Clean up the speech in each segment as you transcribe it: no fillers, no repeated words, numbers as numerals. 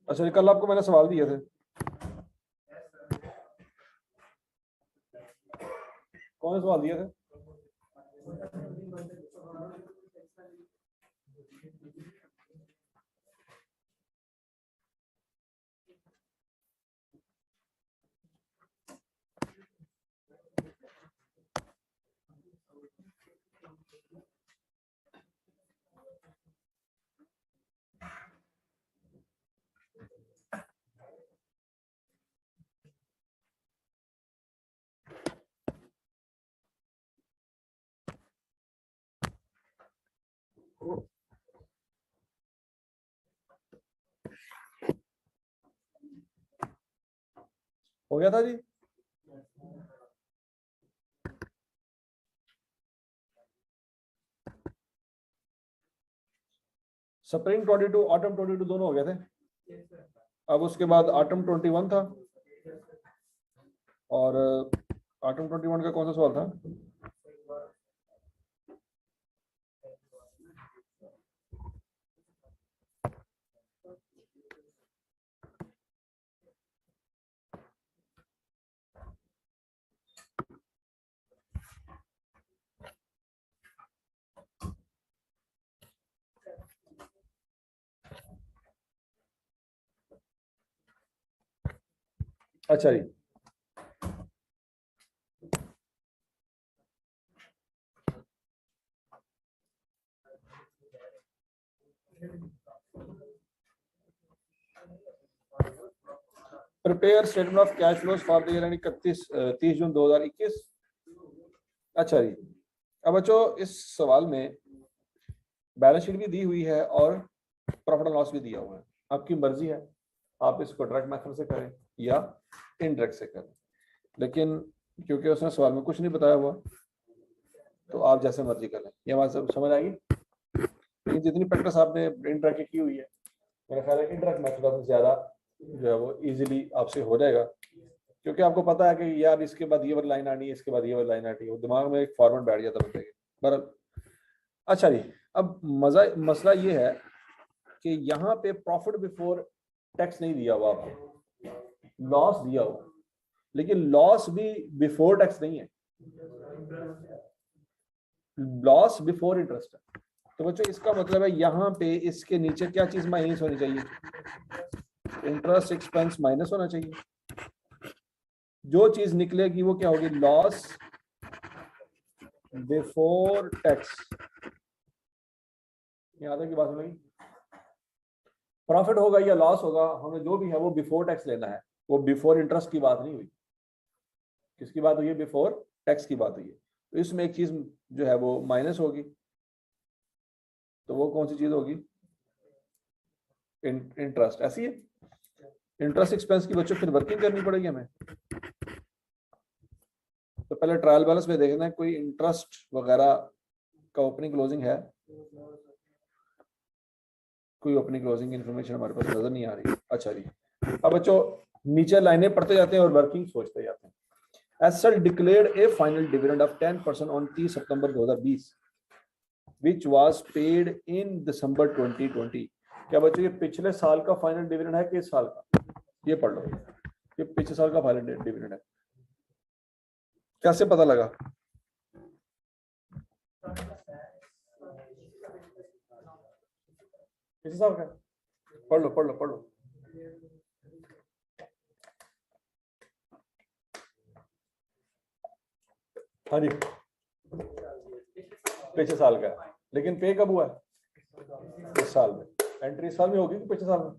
अच्छा, ये कल आपको मैंने सवाल दिए थे। कौन से सवाल दिए थे? हो गया था जी। स्प्रिंग 22 ऑटम 22 दोनों हो गए थे। अब उसके बाद ऑटम 21 था, और ऑटम 21 का कौन सा सवाल था? अच्छा जी, prepare statement of cash flows for the year end 30 June 2021। अच्छा जी, अब बच्चों इस सवाल में बैलेंस शीट भी दी हुई है और प्रॉफिट एंड लॉस भी दिया हुआ है। आपकी मर्जी है, आप इसको डायरेक्ट मेथड से करें या इनडायरेक्ट से करें, लेकिन क्योंकि उसने सवाल में कुछ नहीं बताया हुआ तो आप जैसे मर्जी करें। ये बात सब समझ आएगी। लेकिन जितनी प्रैक्टिस आपने इनडायरेक्ट की हुई है, मेरा ख्याल है इनडायरेक्ट मेथड ज्यादा जो है वो इजीली आपसे हो जाएगा, क्योंकि आपको पता है कि यार इसके बाद ये वाली लाइन आनी है, इसके बाद ये वाली लाइन आनी है, वो दिमाग में एक फॉर्मेट बैठ जाता है बंदे के। अच्छा जी, अब मसला ये है कि यहाँ पे प्रॉफिट बिफोर टैक्स नहीं दिया हुआ, आपको लॉस दिया हुआ, लेकिन लॉस भी बिफोर टैक्स नहीं है, लॉस बिफोर इंटरेस्ट है। तो बच्चों इसका मतलब है यहाँ पे इसके नीचे क्या चीज माइनस होनी चाहिए? इंटरेस्ट एक्सपेंस माइनस होना चाहिए। जो चीज निकलेगी वो क्या होगी? Loss before tax. यहाँ तक की बात होगी। प्रॉफिट होगा या लॉस होगा, हमें जो भी है वो बिफोर टैक्स लेना है। वो बिफोर इंटरेस्ट की बात नहीं हुई। किसकी बात हुई है? बिफोर टैक्स की बात हुई है। तो इसमें एक चीज जो है वो माइनस होगी, तो वो कौन सी चीज होगी? इंटरेस्ट। ऐसी है, इंटरेस्ट एक्सपेंस की बच्चों फिर वर्किंग करनी पड़ेगी हमें। तो पहले ट्रायल बैलेंस में देखना है कोई इंटरेस्ट वगैरह का ओपनिंग क्लोजिंग है। कोई ओपनिंग क्लोजिंग इन्फॉर्मेशन हमारे पास नजर नहीं आ रही। अच्छा जी, अब बच्चों नीचे लाइनें पढ़ते जाते हैं और वर्किंग सोचते जाते हैं। Essel declared a final dividend of 10% on 30 September 2020, which was paid in December 2020। क्या बच्चों ये पिछले साल का फाइनल डिविडेंड है कि इस साल का? ये पढ़ लो, ये पिछले साल का फाइनल डिविडेंड है। कैसे पता लगा? किस साल का? पढ़ लो पढ़ लो पढ़ लो। हाँ जी, पिछले साल का, लेकिन पे कब हुआ है? इस साल में। एंट्री इस साल में होगी कि पिछले साल में?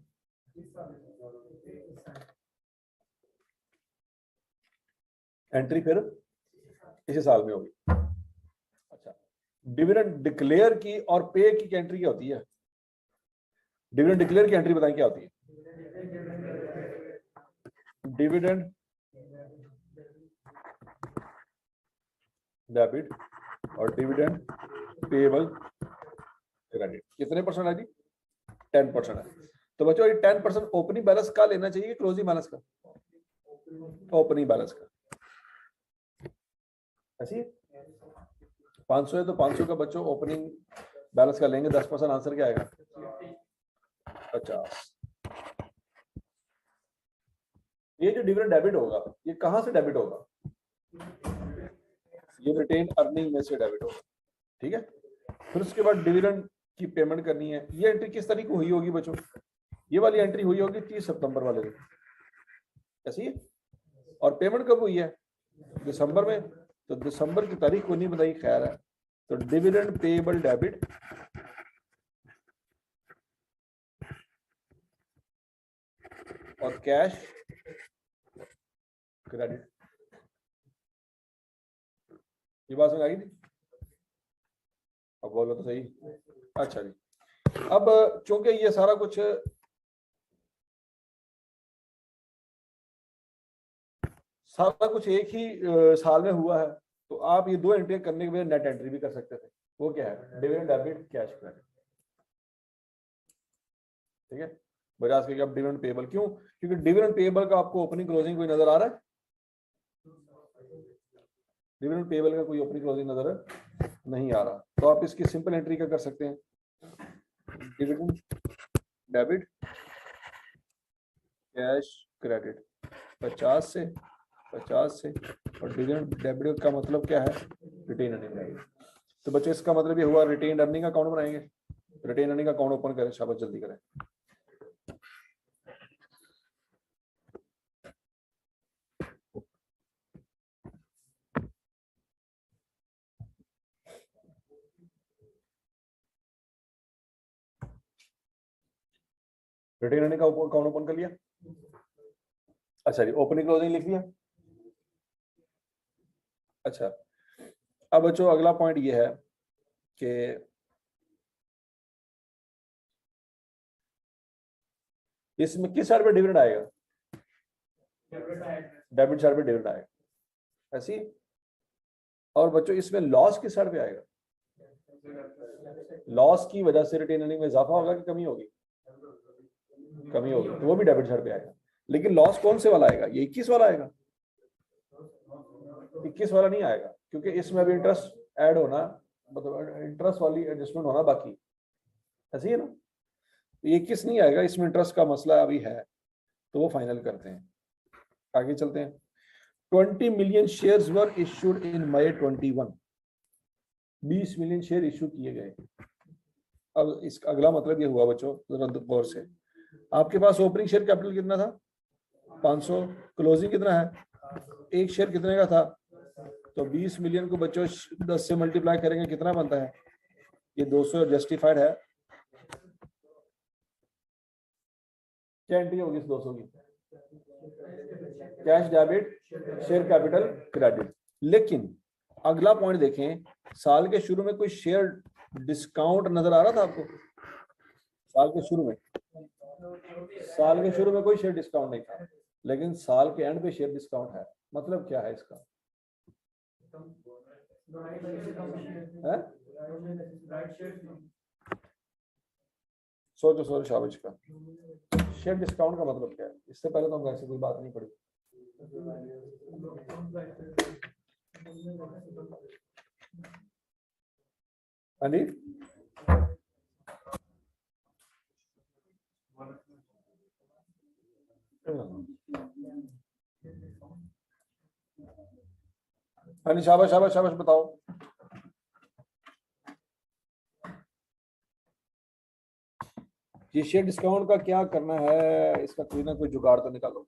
एंट्री फिर इसी साल में होगी। अच्छा, डिविडेंड डिक्लेयर की और पे की एंट्री क्या होती है? डिविडेंड डिक्लेयर की एंट्री बताएं क्या होती है? डिविडेंड डेबिट और डिविडेंड पेएबल क्रेडिट। कितने परसेंट है जी? 10% है। तो बच्चों ये 10% ओपनिंग बैलेंस का लेना चाहिए, क्लोजिंग बैलेंस का? ओपनिंग बैलेंस का। ऐसी 500 है तो 500 का बच्चों ओपनिंग बैलेंस का लेंगे। 10% आंसर क्या आएगा? 50। ये जो डिविडेंड डेबिट होगा ये कहां से डेबिट होगा? ये रिटेन अर्निंग में से डेबिट होगा, ठीक है। फिर उसके बाद डिविडेंड की पेमेंट करनी है। ये एंट्री किस तारीख को हुई होगी बच्चों? ये वाली एंट्री हुई होगी 30 सितंबर वाले दिन, ऐसी है। और पेमेंट कब हुई है? दिसंबर में। तो दिसंबर की तारीख को नहीं बताई, खैर है। तो डिविडेंड पेएबल डेबिट और कैश क्रेडिट। ये बात समझ आई थी? अब बोलो तो सही। अच्छा जी, अब चूंकि ये सारा कुछ एक ही साल में हुआ है, तो आप ये दो एंट्री करने के बाद नेट एंट्री भी कर सकते थे। वो क्या है? डिविडेंड डेबिट कैश क्रेडिट, ठीक है। बजाज के अब डिविडेंड पेएबल क्यों? क्योंकि डिविडेंड पेएबल का आपको ओपनिंग क्लोजिंग कोई नजर आ रहा है? डिविडेंड पेएबल का कोई ओपनिंग क्लोजिंग नजर नहीं आ रहा, तो आप इसकी सिंपल एंट्री क्या कर सकते हैं? डिविडेंड डेबिट कैश क्रेडिट 50 से और डिविडेंड डेबिट का मतलब क्या है? Retained earning. तो बच्चों इसका मतलब ये हुआ रिटेन अर्निंग का अकाउंट बनाएंगे। रिटेन अर्निंग का अकाउंट ओपन करें, शाबाश जल्दी करें। रिटेन अर्निंग का अकाउंट ओपन कर लिया? अच्छा जी, ओपनिंग क्लोजिंग लिख लिया? अच्छा, अब बच्चों अगला पॉइंट ये है कि इसमें किस साइड पे डिविडेंड आएगा? डेबिट साइड पे डिविडेंड आएगा, ऐसी। और बच्चों इसमें लॉस किस साइड पे आएगा? लॉस की वजह से रिटेन अर्निंग में इजाफा होगा कि कमी होगी? कमी होगी, तो वो भी डेबिट साइड पे आएगा। लेकिन लॉस कौन से वाला आएगा? ये 21 वाला आएगा? 21 वाला नहीं आएगा, क्योंकि इसमें अभी इंटरेस्ट ऐड होना, मतलब इंटरेस्ट वाली एडजस्टमेंट होना बाकी, ऐसी है ना। ये 21 नहीं आएगा, इसमें इंटरेस्ट का मसला अभी है, तो वो फाइनल करते हैं। आगे चलते हैं। 20 million shares were issued in May 21। 20 million share issue किए गए। अब इसका अगला मतलब ये हुआ बच्चों, जरा गौर से। आपके पास ओपनिंग शेयर कैपिटल कितना था? 500। क्लोजिंग कितना है? एक शेयर कितने का था? तो 20 मिलियन को बच्चों 10 से मल्टीप्लाई करेंगे, कितना बनता है? ये 200 जस्टिफाइड है। क्या एंट्री होगी इस 200 की? Cash debit share capital credit. लेकिन अगला पॉइंट देखें, साल के शुरू में कोई शेयर डिस्काउंट नजर आ रहा था आपको? साल के शुरू में कोई शेयर डिस्काउंट नहीं था, लेकिन साल के एंड पे शेयर डिस्काउंट है। मतलब क्या है इसका? सोचो शाबाश का। शेयर डिस्काउंट का मतलब क्या है? इससे पहले तो हम ऐसी कोई बात नहीं पड़ी। हाँ जी, हाँ जी, शाबाश शाबाश शाबाश, बताओ। ये शेयर डिस्काउंट का क्या करना है? इसका कोई ना कोई जुगाड़ तो निकालो।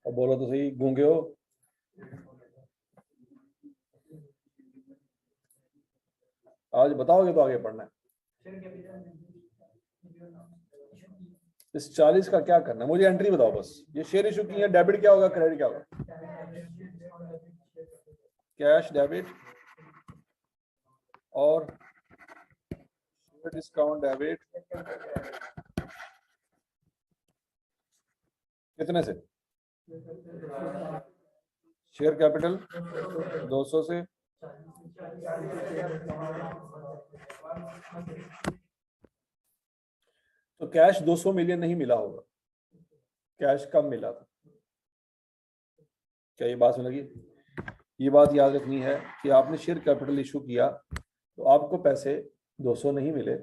अब बोलो तो सही, गूंगे हो? आज बताओगे तो आगे पढ़ना है। इस 40 का क्या करना है? मुझे एंट्री बताओ बस। ये शेयर इशू की है, डेबिट क्या होगा, क्रेडिट क्या होगा? कैश डेबिट और शेयर डिस्काउंट डेबिट। कितने से? शेयर कैपिटल 200 से, तो कैश 200 मिलियन नहीं मिला होगा, कैश कम मिला था। क्या ये बात समझ लगी? ये बात याद रखनी है कि आपने शेयर कैपिटल इशू किया तो आपको पैसे 200 नहीं मिले,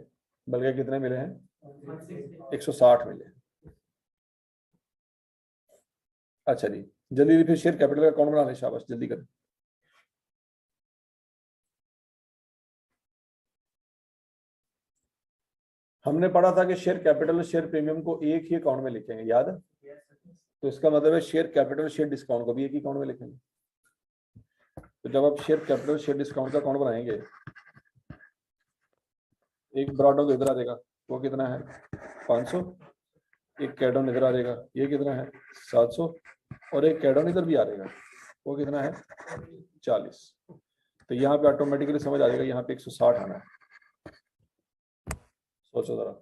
बल्कि कितने मिले हैं? 160 मिले। अच्छा जी, जल्दी फिर शेयर कैपिटल का अकाउंट बना ले, शाबाश जल्दी करें। हमने पढ़ा था कि शेयर कैपिटल और शेयर प्रीमियम को एक ही अकाउंट में लिखेंगे, याद है? तो इसका मतलब है शेयर कैपिटल शेयर डिस्काउंट को भी एक ही अकाउंट में लिखेंगे। तो जब आप शेयर कैपिटल शेयर डिस्काउंट का अकाउंट बनाएंगे, एक ब्रॉड इधर आ जाएगा, वो कितना है? 500। एक कैडन इधर आ जाएगा, ये कितना है? 700। और एक कैडन इधर भी आ जाएगा, वो कितना है? 40। तो यहाँ पे ऑटोमेटिकली समझ आ जाएगा यहाँ पे 160 आना है। सोचो जरा।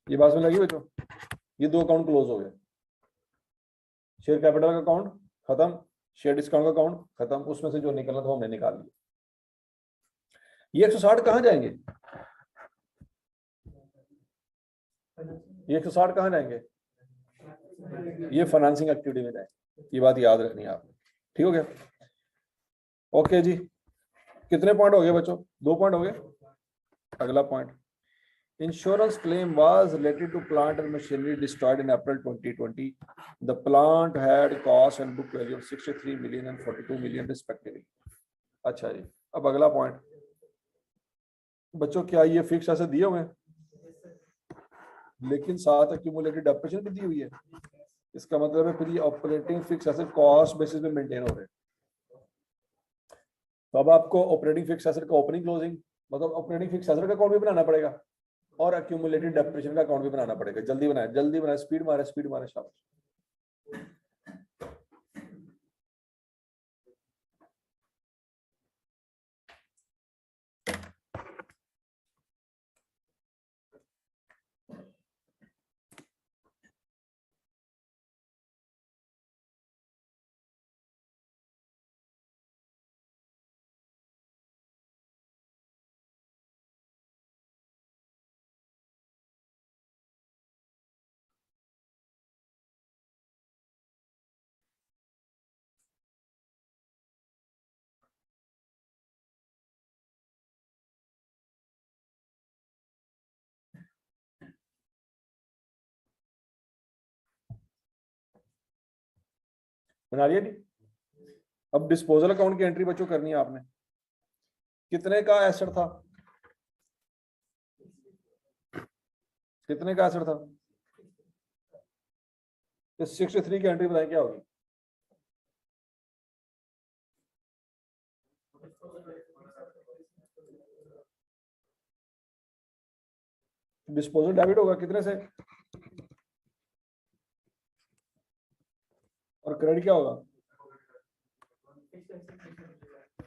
ये बात में लगी बच्चों? ये दो अकाउंट क्लोज हो गए, शेयर कैपिटल का अकाउंट खत्म, शेयर डिस्काउंट का अकाउंट खत्म, उसमें से जो निकलना था हमने निकाल लिया। ये 160 कहां जाएंगे? ये 160 कहां जाएंगे? ये फाइनेंसिंग एक्टिविटी में जाएंगे। ये बात याद रखनी है आपने, ठीक हो गया? ओके जी, कितने पॉइंट हो गए बच्चों? 2 पॉइंट हो गए। अगला point, insurance claim was related to plant and machinery destroyed in April 2020. The plant had cost and book value of 63 million and 42 million respectively. अच्छा जी, अब अगला पॉइंट बच्चों, क्या ये फिक्स ऐसे दिए हुए हैं? लेकिन साथ एक्यूमुलेटेड डेप्रिसिएशन भी दी हुई है। इसका मतलब है फिर ये operating fix asset cost basis पे मेंटेन हो रहे हैं। तो अब आपको ऑपरेटिंग फिक्स एसेट का ओपनिंग क्लोजिंग, मतलब ऑपरेटिंग फिक्स एसेट का अकाउंट भी बनाना पड़ेगा और एक्यूमुलेटेड डेप्रिसिएशन का अकाउंट भी बनाना पड़ेगा। जल्दी बनाए, स्पीड मारे शाबाश। बना लिया जी। अब डिस्पोजल अकाउंट की एंट्री बच्चों करनी है आपने। कितने का एसेट था? कितने का एसेट था? इस 63 की एंट्री बताएं क्या होगी? डिस्पोजल डेबिट होगा कितने से, और क्रेडिट क्या होगा?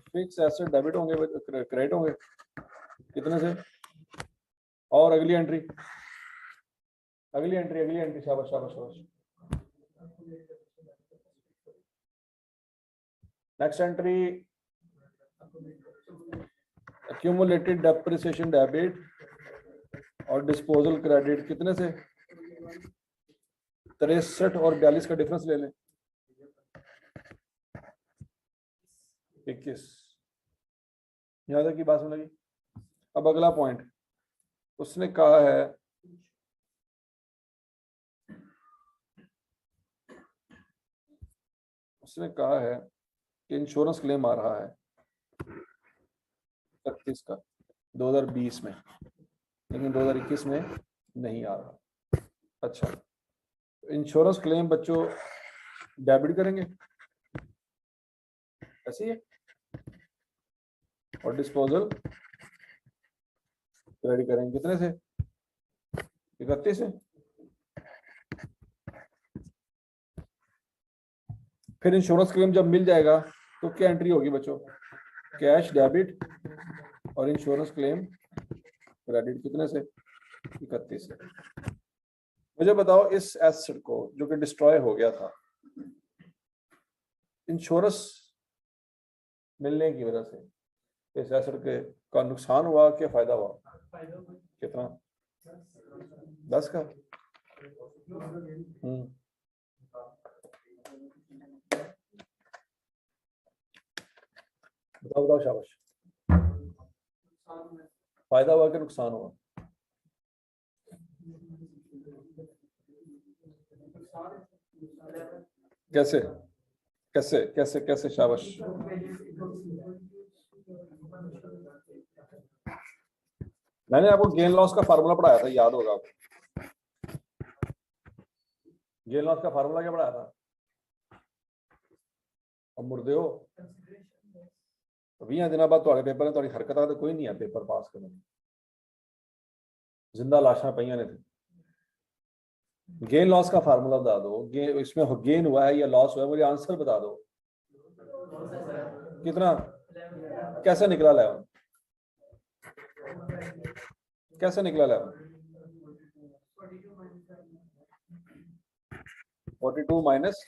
फिक्स एसेट डेबिट होंगे, क्रेडिट होंगे कितने से? और अगली एंट्री शाबाश शाबाश शाबाश। Next entry, accumulated depreciation debit और डिस्पोजल क्रेडिट कितने से? 63 और 42 का डिफरेंस ले लें, 21। यहां तक की बात समझ लगी? अब अगला पॉइंट, उसने कहा है कि इंश्योरेंस क्लेम आ रहा है 31 का 2020 में, लेकिन 2021 में नहीं आ रहा। अच्छा, इंश्योरेंस क्लेम बच्चों डेबिट करेंगे ऐसे ही, और डिस्पोजल क्रेडिट करेंगे कितने से? 31 से। फिर इंश्योरेंस क्लेम जब मिल जाएगा तो क्या एंट्री होगी बच्चों? कैश डेबिट और इंश्योरेंस क्लेम क्रेडिट कितने से, 31 से। मुझे बताओ इस एसेट को जो कि डिस्ट्रॉय हो गया था, इंश्योरेंस मिलने की वजह से इस एसेट के का नुकसान हुआ क्या फायदा हुआ? कितना? 10 का। बताओ बताओ शाबाश। फायदा हुआ कि नुकसान हुआ? कैसे कैसे कैसे कैसे शाबाश। मैंने आपको गेन लॉस का फार्मूला पढ़ाया था, याद होगा आपको। गेन लॉस का फार्मूला क्या पढ़ाया था? अब मुर्दे हो 20 दिन बाद थोड़े पेपर ने हरकत तो कोई नहीं है पेपर पास करने, जिंदा लाशा पईया ने थे। गेन लॉस का फार्मूला बता दो, इसमें गेन हुआ है या लॉस हुआ है, मुझे आंसर बता दो। कितना? कैसे निकला 11? कैसे निकला 11? 42 माइनस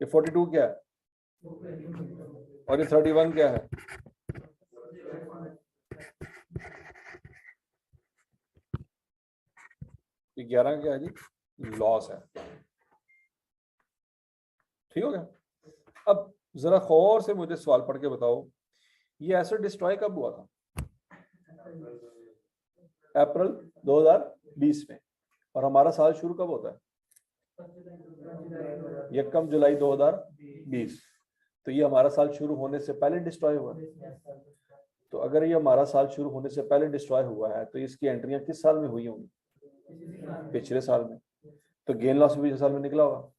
ये 42 क्या है और ये 31 क्या है? ये 11 क्या है जी? लॉस है। ठीक हो गया? अब जरा गौर से मुझे सवाल पढ़ के बताओ, ये एसेट डिस्ट्रॉय कब हुआ था? अप्रैल 2020 में। और हमारा साल शुरू कब होता है? 1 जुलाई 2020। तो ये हमारा साल शुरू होने से पहले डिस्ट्रॉय हुआ है। तो अगर ये हमारा साल शुरू होने से पहले डिस्ट्रॉय हुआ है तो इसकी एंट्रियां किस साल में हुई होंगी? पिछले साल में। तो गेन लॉस भी पिछले साल में निकला होगा।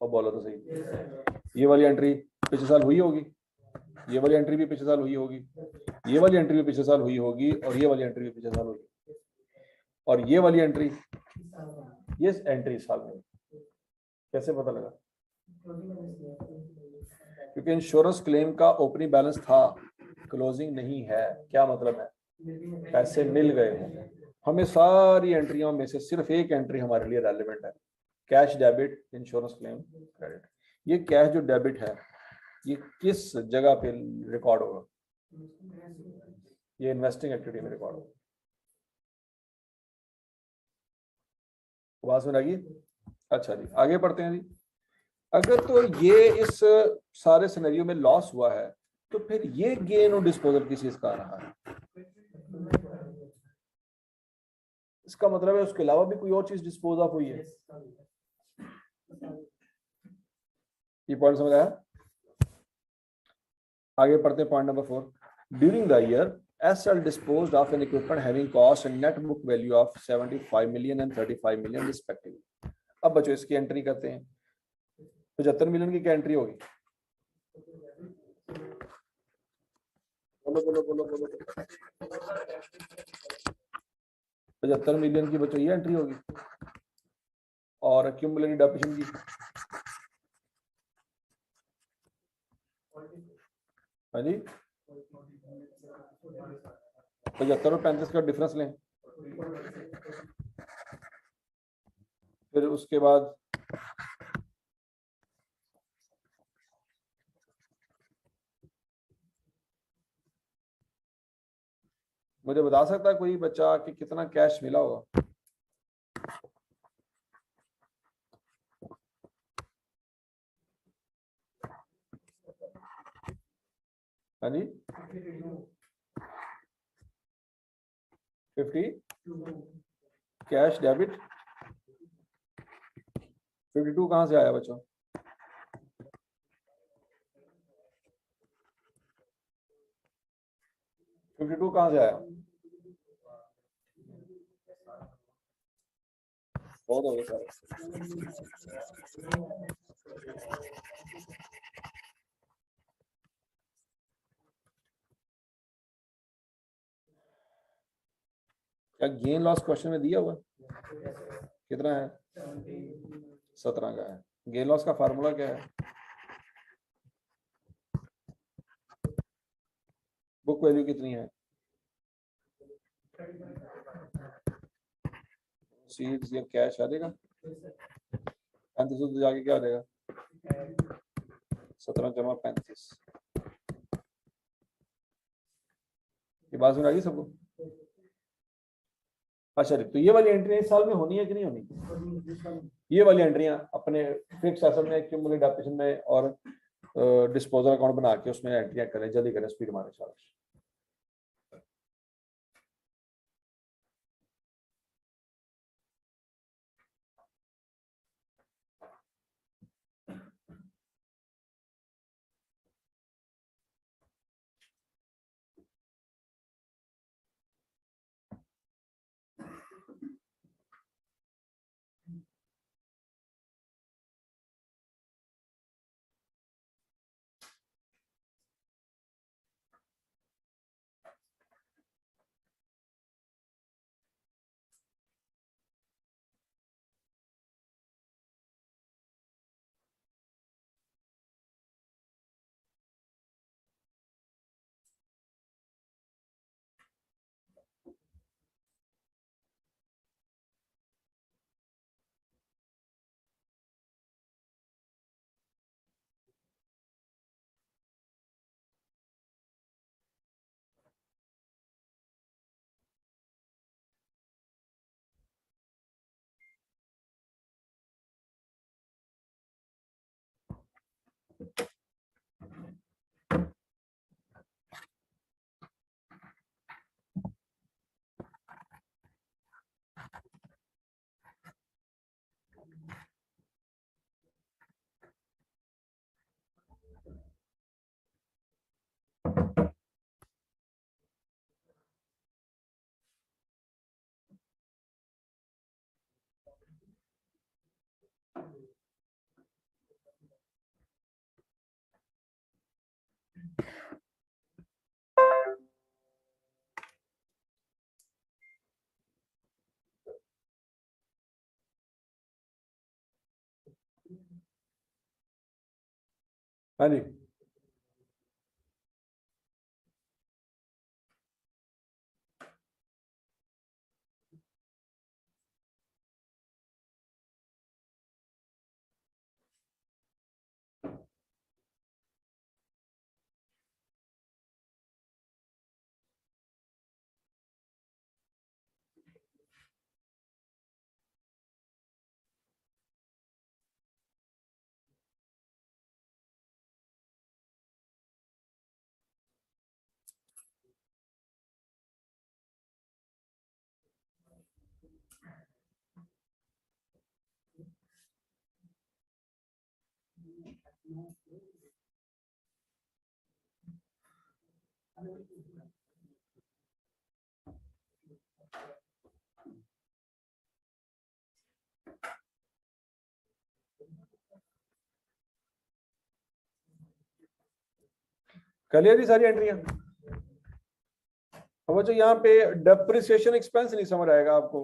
और बोलो तो सही, ये वाली एंट्री पिछले साल हुई होगी, ये वाली एंट्री भी पिछले साल हुई होगी, ये वाली एंट्री भी पिछले साल हुई होगी, और ये वाली एंट्री भी पिछले साल होगी, और ये वाली एंट्री ये एंट्री साल में। कैसे पता लगा? क्योंकि इंश्योरेंस क्लेम का ओपनिंग बैलेंस था, क्लोजिंग नहीं है। क्या मतलब है? पैसे मिल गए हैं। हमें सारी एंट्रियों में से सिर्फ एक एंट्री हमारे लिए रेलेवेंट है, cash debit insurance claim credit. ये कैश जो डेबिट है ये किस जगह पे रिकॉर्ड होगा? ये इन्वेस्टिंग एक्टिविटी में रिकॉर्ड होगा। आवाज में लगी? अच्छा जी, आगे बढ़ते हैं जी। अगर तो ये इस सारे सिनेरियो में लॉस हुआ है तो फिर ये गेन और डिस्पोजल किस चीज का आ रहा है? इसका मतलब है उसके अलावा भी कोई और चीज डिस्पोज ऑफ हुई है। ये पॉइंट समझ आया? आगे पढ़ते हैं point number 4। During the year SL disposed of an equipment having cost and net book value of 75 million and 35 million respectively। अब बच्चों इसकी एंट्री करते हैं। 75 मिलियन की क्या एंट्री होगी? बोलो बोलो बोलो बोलो। 75 मिलियन की बच्चों ये एंट्री होगी, और एक्यूमुलेटेड डेप्रिसिएशन की हाँ जी 75 और 35 का डिफरेंस लें। फिर उसके बाद मुझे बता सकता है कोई बच्चा कि कितना कैश मिला होगा? हाँ जी 50 कैश डेबिट। 52 कहां से आया बच्चों? कहां से आया? बहुत हो गया क्या गेन लॉस क्वेश्चन में दिया हुआ? कितना है? 17 का है। गेन लॉस का फार्मूला क्या है? बुक वैल्यू कितनी है? सीड्स या कैश आ जाएगा 35 तो जाके क्या आ जाएगा 17 जमा 35। ये बात सुन आ गई सबको? अच्छा तो ये वाली एंट्री इस साल में होनी है कि नहीं होनी? ये वाली एंट्रियां अपने फिक्स एसेट में, एक्यूमुलेटेड डेप्रिसिएशन में और डिस्पोजल अकाउंट बना के उसमें एंट्रियां करें, जल्दी करें, स्पीड मारे शाबाश। हाँ जी क्लियर ही सारी एंट्रियां। अब जो यहाँ पे डेप्रिसिएशन एक्सपेंस नहीं समझ आएगा आपको।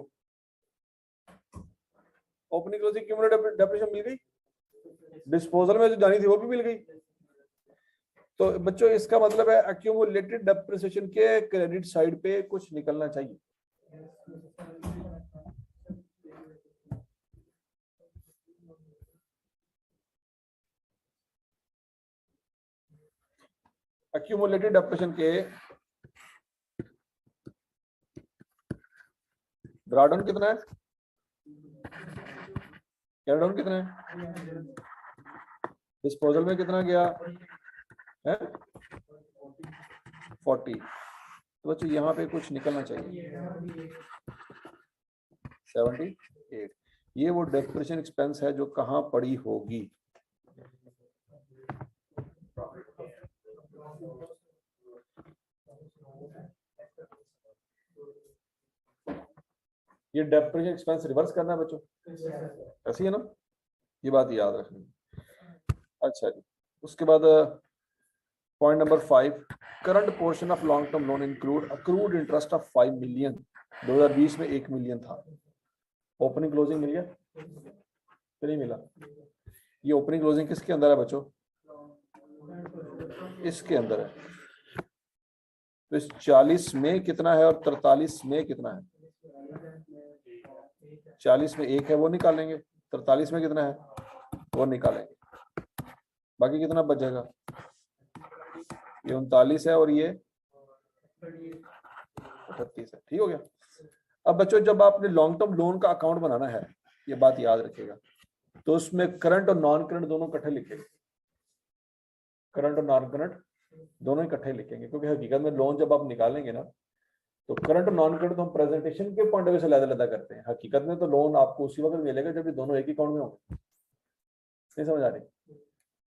ओपनिंग क्लोजिंग क्यूमुलेटिव डेप्रिसिएशन मिल गई, डिस्पोजल में जो जानी थी वो भी मिल गई। तो बच्चों इसका मतलब है एक्यूमुलेटेड डेप्रिसिएशन के क्रेडिट साइड पे कुछ निकलना चाहिए। एक्यूमुलेटेड डेप्रिसिएशन के ड्रॉडाउन कितना है, कैरडाउन कितना है, डिस्पोजल में कितना गया है 40। तो बच्चों यहाँ पे कुछ निकलना चाहिए 78। ये वो डेप्रिसिएशन एक्सपेंस है जो कहाँ पड़ी होगी, ये डेप्रिसिएशन एक्सपेंस रिवर्स करना है बच्चों, ऐसी है ना, ये बात याद रखनी। अच्छा जी, उसके बाद point number 5, current portion of long term loan include accrued interest of 5 million. 2020 में 1 मिलियन था। ओपनिंग क्लोजिंग मिल गया तो नहीं मिला। ये ओपनिंग क्लोजिंग किसके अंदर है बच्चों, इसके अंदर है। तो इस 40 में कितना है और 43 में कितना है? 40 में 1 है वो निकालेंगे, 43 में कितना है वो निकालेंगे, बाकी कितना बचेगा? ये 39 है और ये 38 है। ठीक हो गया। अब बच्चों जब आपने लॉन्ग टर्म लोन का अकाउंट बनाना है, ये बात याद रखिएगा, तो उसमें करंट और नॉन करंट दोनों इकट्ठे लिखेंगे। करंट और नॉन करंट दोनों इकट्ठे लिखेंगे, क्योंकि हकीकत में लोन जब आप निकालेंगे ना, तो करंट और नॉन करंट तो हम प्रेजेंटेशन के पॉइंट ऑफ व्यू से अलग-अलग करते हैं। हकीकत में तो लोन आपको उसी वक्त मिलेगा जब ये दोनों एक ही अकाउंट में होंगे। नहीं समझ आ रही?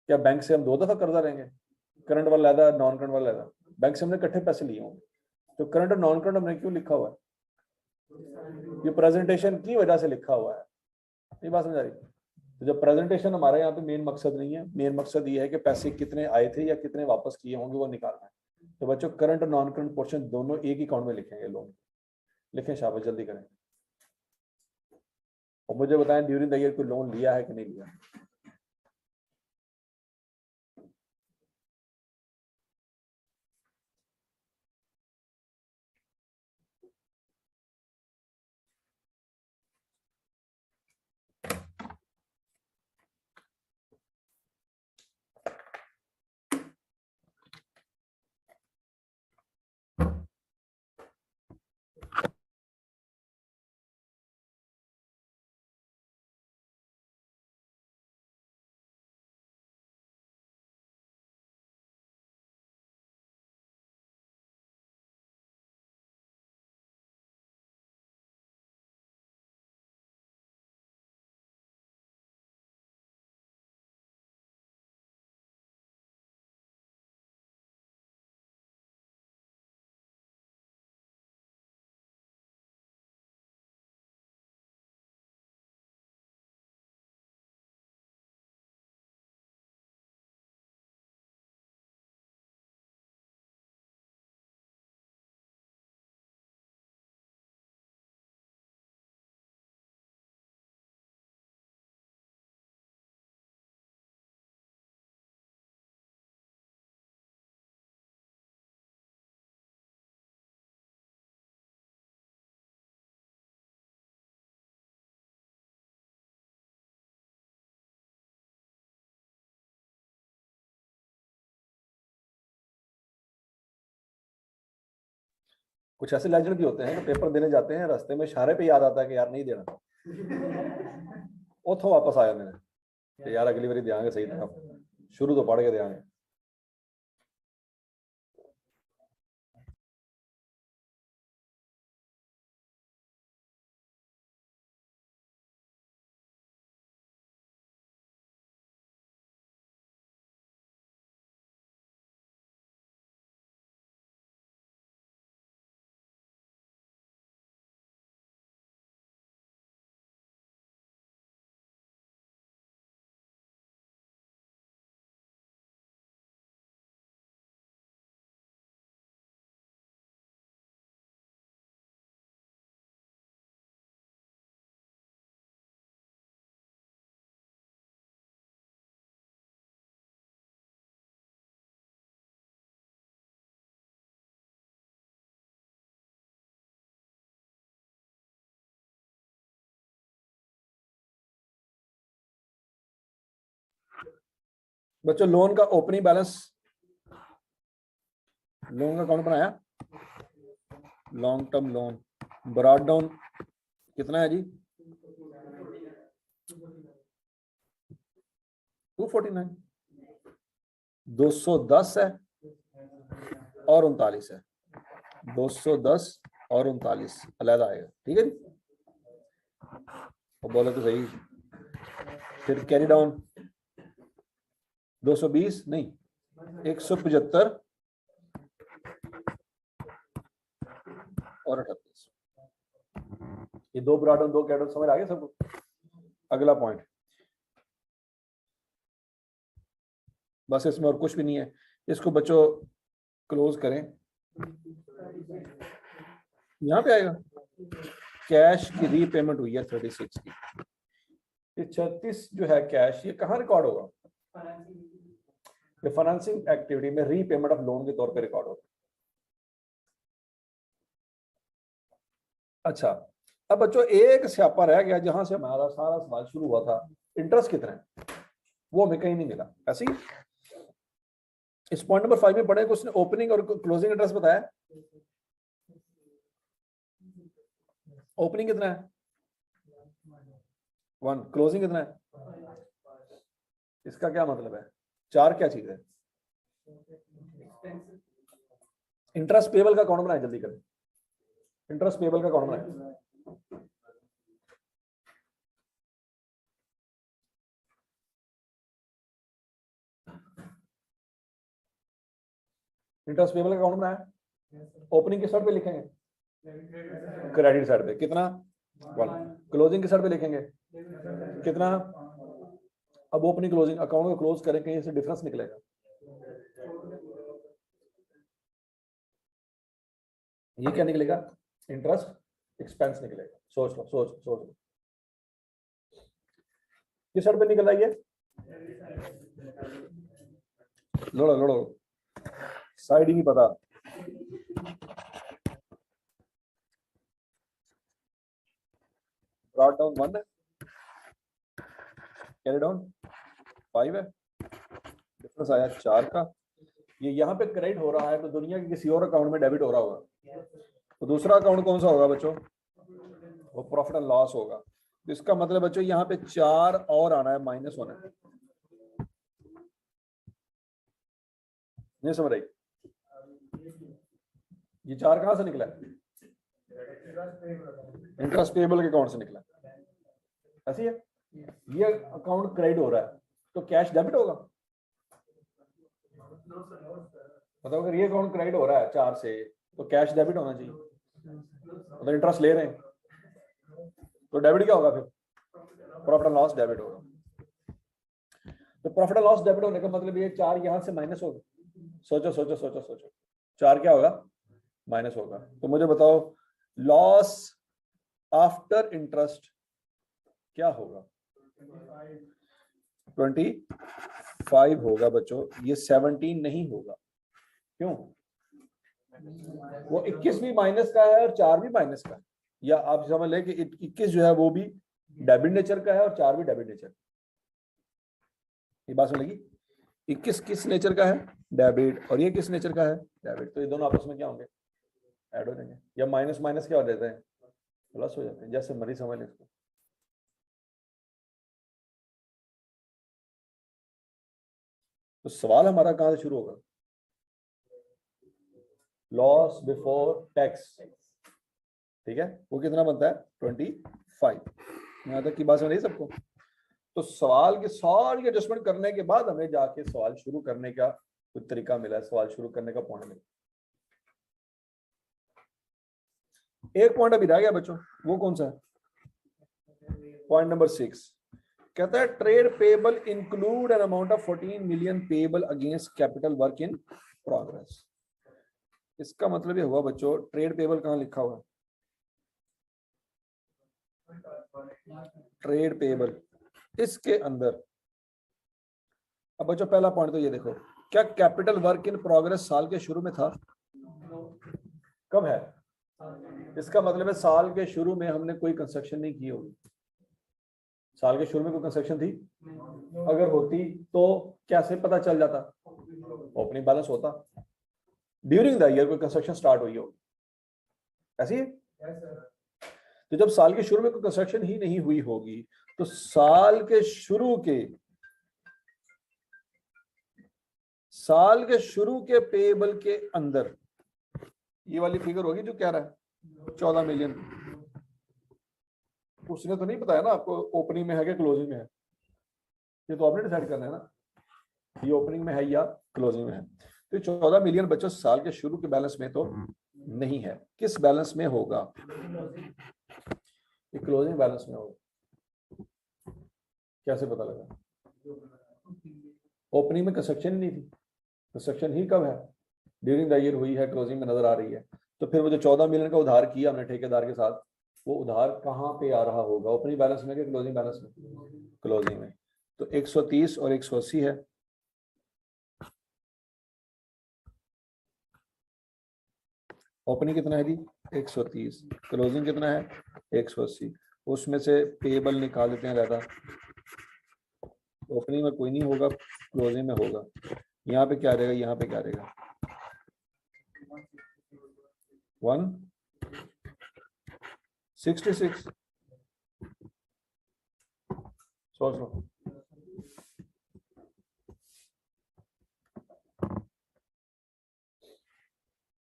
क्या बैंक से हम 2 दफा कर्जा लेंगे? करंट वाला ज्यादा, नॉन करंट वाला ज्यादा? बैंक से हमने इकट्ठे पैसे लिए होंगे। तो करंट और नॉन करंट हमने क्यों लिखा हुआ है? ये प्रेजेंटेशन की वजह से लिखा हुआ है। ये बात समझ आ रही? तो जब प्रेजेंटेशन हमारे यहाँ पे मेन मकसद नहीं है, मेन मकसद ये है कि पैसे कितने आए थे या कितने वापस किए होंगे वो निकालना है। तो बच्चों करंट और नॉन करंट पोर्शन दोनों एक ही अकाउंट में लिखेंगे लोन। लिखें शाबाश, जल्दी करें और मुझे बताएं ड्यूरिंग द ईयर कोई लोन लिया है कि नहीं लिया। कुछ ऐसे लेजेंड भी होते हैं कि पेपर देने जाते हैं, रास्ते में इशारे पे याद आता है कि यार नहीं देना, उथों वापस आया मैंने कि यार अगली बारी देंगे सही तरह, शुरू तो पढ़ के देंगे। बच्चों लोन का ओपनिंग बैलेंस, लोन का अकाउंट बनाया, long term loan brought down कितना है जी? 249, 210 है और 39 है, 210 और 39 अलग आएगा। ठीक है जी, और बोले तो सही। फिर कैरी डाउन 220 नहीं, 175 और 38। ये दो ब्रॉड डाउन, दो कैरी डाउन समझ आ गया सबको? अगला पॉइंट, बस इसमें और कुछ भी नहीं है। इसको बच्चों क्लोज करें, यहां पे आएगा कैश की रीपेमेंट हुई है 36 की। ये 36 जो है कैश, ये कहाँ रिकॉर्ड होगा? ये फाइनेंसिंग एक्टिविटी में रीपेमेंट ऑफ लोन के तौर पे रिकॉर्ड होगा। अच्छा, अब बच्चों एक स्यापा रह गया जहां से हमारा सारा सवाल शुरू हुआ था, इंटरेस्ट कितना है, वो हमें कहीं नहीं मिला। ऐसे ही इस पॉइंट नंबर 5 में पढ़े कि उसने ओपनिंग और क्लोजिंग इंटरेस्ट बताया। ओपनिंग कितना है 1, क्लोजिंग कितना है, इसका क्या मतलब है, 4 क्या चीज है। इंटरेस्ट पेबल का कौन बनाए, जल्दी करें, इंटरेस्ट पेबल का कौन बनाए। इंटरेस्ट पेबल का कौन बनाया, ओपनिंग किस साइड पे लिखेंगे, क्रेडिट साइड पे, कितना 1, क्लोजिंग किस साइड पे लिखेंगे, कितना। अब ओपनिंग क्लोजिंग अकाउंट को क्लोज करें, कहीं से डिफरेंस निकलेगा, ये क्या निकलेगा, इंटरेस्ट एक्सपेंस निकलेगा। सोच लो, सोच सोच लो, किस साइड पे निकल रही है, लोड़ो लोड़ो, साइड ही नहीं पता। ब्रॉट डाउन 1 है, कैरी डाउन 5 है, डिफरेंस आया 4 का। ये यहाँ पे क्रेडिट हो रहा है तो दुनिया के किसी और अकाउंट में डेबिट हो रहा होगा, तो दूसरा अकाउंट कौन सा होगा बच्चों, वो प्रॉफिट एंड लॉस होगा। तो इसका मतलब बच्चों यहाँ पे 4 और आना है, माइनस होना है, नहीं समझ रही, ये 4 कहां से निकला, इंटरेस्ट पेबल के अकाउंट से निकला, ऐसी है। ये अकाउंट क्रेडिट हो रहा है तो कैश डेबिट होगा, मतलब अगर ये अकाउंट क्रेडिट हो रहा है 4 से तो कैश डेबिट होना चाहिए, मतलब इंटरेस्ट ले रहे हैं तो डेबिट क्या होगा, फिर प्रॉफिट एंड लॉस डेबिट होगा। तो प्रॉफिट एंड लॉस डेबिट होने का मतलब ये 4 यहां से माइनस होगा, सोचो सोचो सोचो सोचो, 4 क्या होगा, माइनस होगा। तो मुझे बताओ लॉस आफ्टर इंटरेस्ट क्या होगा, 25 होगा बच्चों, ये 17 नहीं होगा, क्यों, वो 21 भी माइनस का है और 4 भी माइनस का है, या आप समझ लें कि 21 जो है वो भी डेबिट नेचर का है और 4 भी डेबिट नेचर, ये बात समझ लगी। 21 किस नेचर का है, डेबिट, और ये किस नेचर का है, डेबिट, तो ये दोनों आपस में क्या होंगे, ऐड हो जाएंगे, या माइनस माइनस क्या हो जाते हैं, प्लस हो जाते हैं, जैसे मरी समझ लें इसको। तो सवाल हमारा कहां से शुरू होगा, लॉस बिफोर टैक्स, ठीक है, वो कितना बनता है 25, यहां तक की बात समझ रही सबको। तो सवाल के सारी एडजस्टमेंट करने के बाद हमें जाके सवाल शुरू करने का कुछ तरीका मिला, सवाल शुरू करने का पॉइंट मिला। एक पॉइंट अभी रह गया बच्चों, वो कौन सा है, पॉइंट नंबर 6 कहता है trade payable include an amount of 14 million payable against capital work in progress. इसका मतलब ये हुआ बच्चों, ट्रेड पेबल कहां लिखा हुआ है, ट्रेड पेबल इसके अंदर। अब बच्चों पहला पॉइंट तो ये देखो, क्या कैपिटल वर्क इन प्रोग्रेस साल के शुरू में था, कब है, इसका मतलब है साल के शुरू में हमने कोई कंस्ट्रक्शन नहीं की होगी, साल के शुरू में कोई कंस्ट्रक्शन थी, अगर होती तो कैसे पता चल जाता, ओपनिंग बैलेंस होता, ड्यूरिंग द ईयर कोई कंस्ट्रक्शन स्टार्ट हुई हो, ऐसी है। तो जब साल के शुरू में कोई कंस्ट्रक्शन ही नहीं हुई होगी तो साल के शुरू के पेबल के अंदर ये वाली फिगर होगी जो कह रहा है 14 मिलियन, उसने तो नहीं बताया ना आपको ओपनिंग में है क्या क्लोजिंग में है, ये तो आपने डिसाइड करना है ना, ये ओपनिंग में है या क्लोजिंग में है। तो 14 मिलियन बच्चों साल के शुरू के बैलेंस में तो नहीं है, किस बैलेंस में होगा, ये क्लोजिंग बैलेंस में होगा, कैसे पता लगा, ओपनिंग में कंस्ट्रक्शन ही नहीं थी, कंस्ट्रक्शन ही कब है, ड्यूरिंग द ईयर हुई है, क्लोजिंग में नजर आ रही है। तो फिर वो जो 14 मिलियन का उधार किया हमने ठेकेदार के साथ, वो उधार कहाँ पे आ रहा होगा, ओपनिंग बैलेंस में कि क्लोजिंग बैलेंस में, क्लोजिंग में। तो 130 और 180 है, ओपनिंग कितना है जी 130, क्लोजिंग कितना है 180, उसमें से पेएबल निकाल देते हैं ज़्यादा। ओपनिंग में कोई नहीं होगा, क्लोजिंग में होगा। यहाँ पे क्या रहेगा, यहाँ पे क्या रहेगा 166। सोच लो।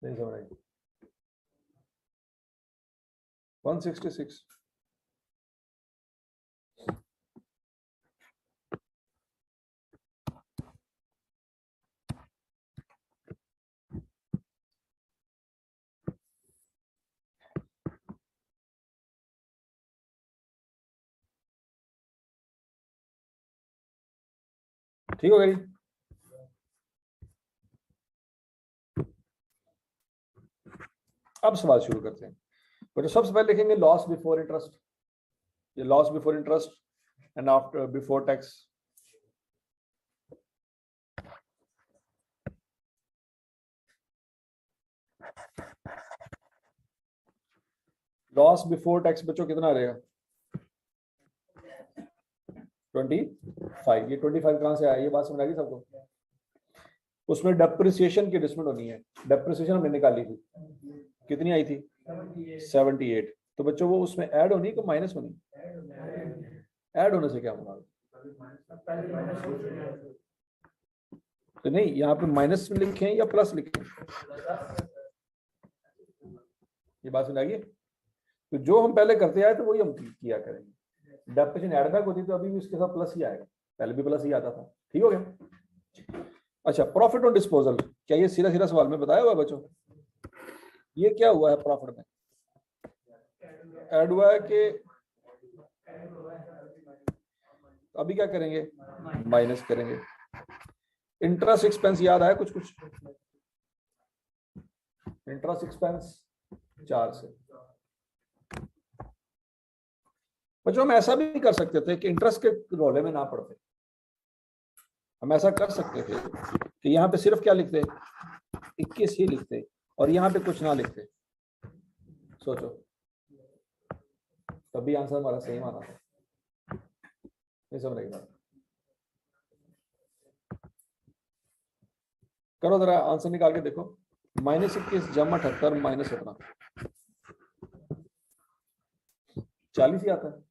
नहीं समझ आई। 166। ठीक हो गई। अब सवाल शुरू करते हैं। तो सबसे पहले लिखेंगे लॉस बिफोर इंटरेस्ट, ये loss before interest and after before tax. Loss before tax बच्चों कितना रहेगा 25। ये 25 कहां से आया, ये बात समझ आ गई सबको। उसमें डेप्रिसिएशन की एडजस्टमेंट होनी है। डेप्रिसिएशन हमने निकाली थी, कितनी आई थी 78। तो बच्चों वो उसमें ऐड होनी कि माइनस होनी, ऐड होने से क्या होगा, तो नहीं यहाँ पे माइनस लिखें या प्लस लिखें, ये बात समझ आ गई। तो जो हम पहले करते आए तो वही हम किया करेंगे। डेप्रिसिएशन ऐड बैक होती तो अभी भी उसके साथ प्लस ही आएगा, पहले भी प्लस ही आता था। ठीक हो गया। अच्छा, प्रॉफिट ऑन डिस्पोजल, क्या ये सीधा सीधा सवाल में बताया हुआ है बच्चों? ये क्या हुआ है प्रॉफिट में, ऐड हुआ है कि अभी क्या करेंगे माइनस करेंगे। इंटरेस्ट एक्सपेंस याद आया कुछ कुछ, इंटरेस्ट एक्सपेंस 4 से। बच्चों हम ऐसा भी कर सकते थे कि इंटरेस्ट के रोले में ना पड़ते, हम ऐसा कर सकते थे कि यहाँ पे सिर्फ क्या लिखते 21 ही लिखते और यहाँ पे कुछ ना लिखते। सोचो तभी आंसर हमारा सही माना था, नहीं समझ रही बात। करो जरा आंसर निकाल के देखो, -21 जमा 78 माइनस कितना 40 ही आता है।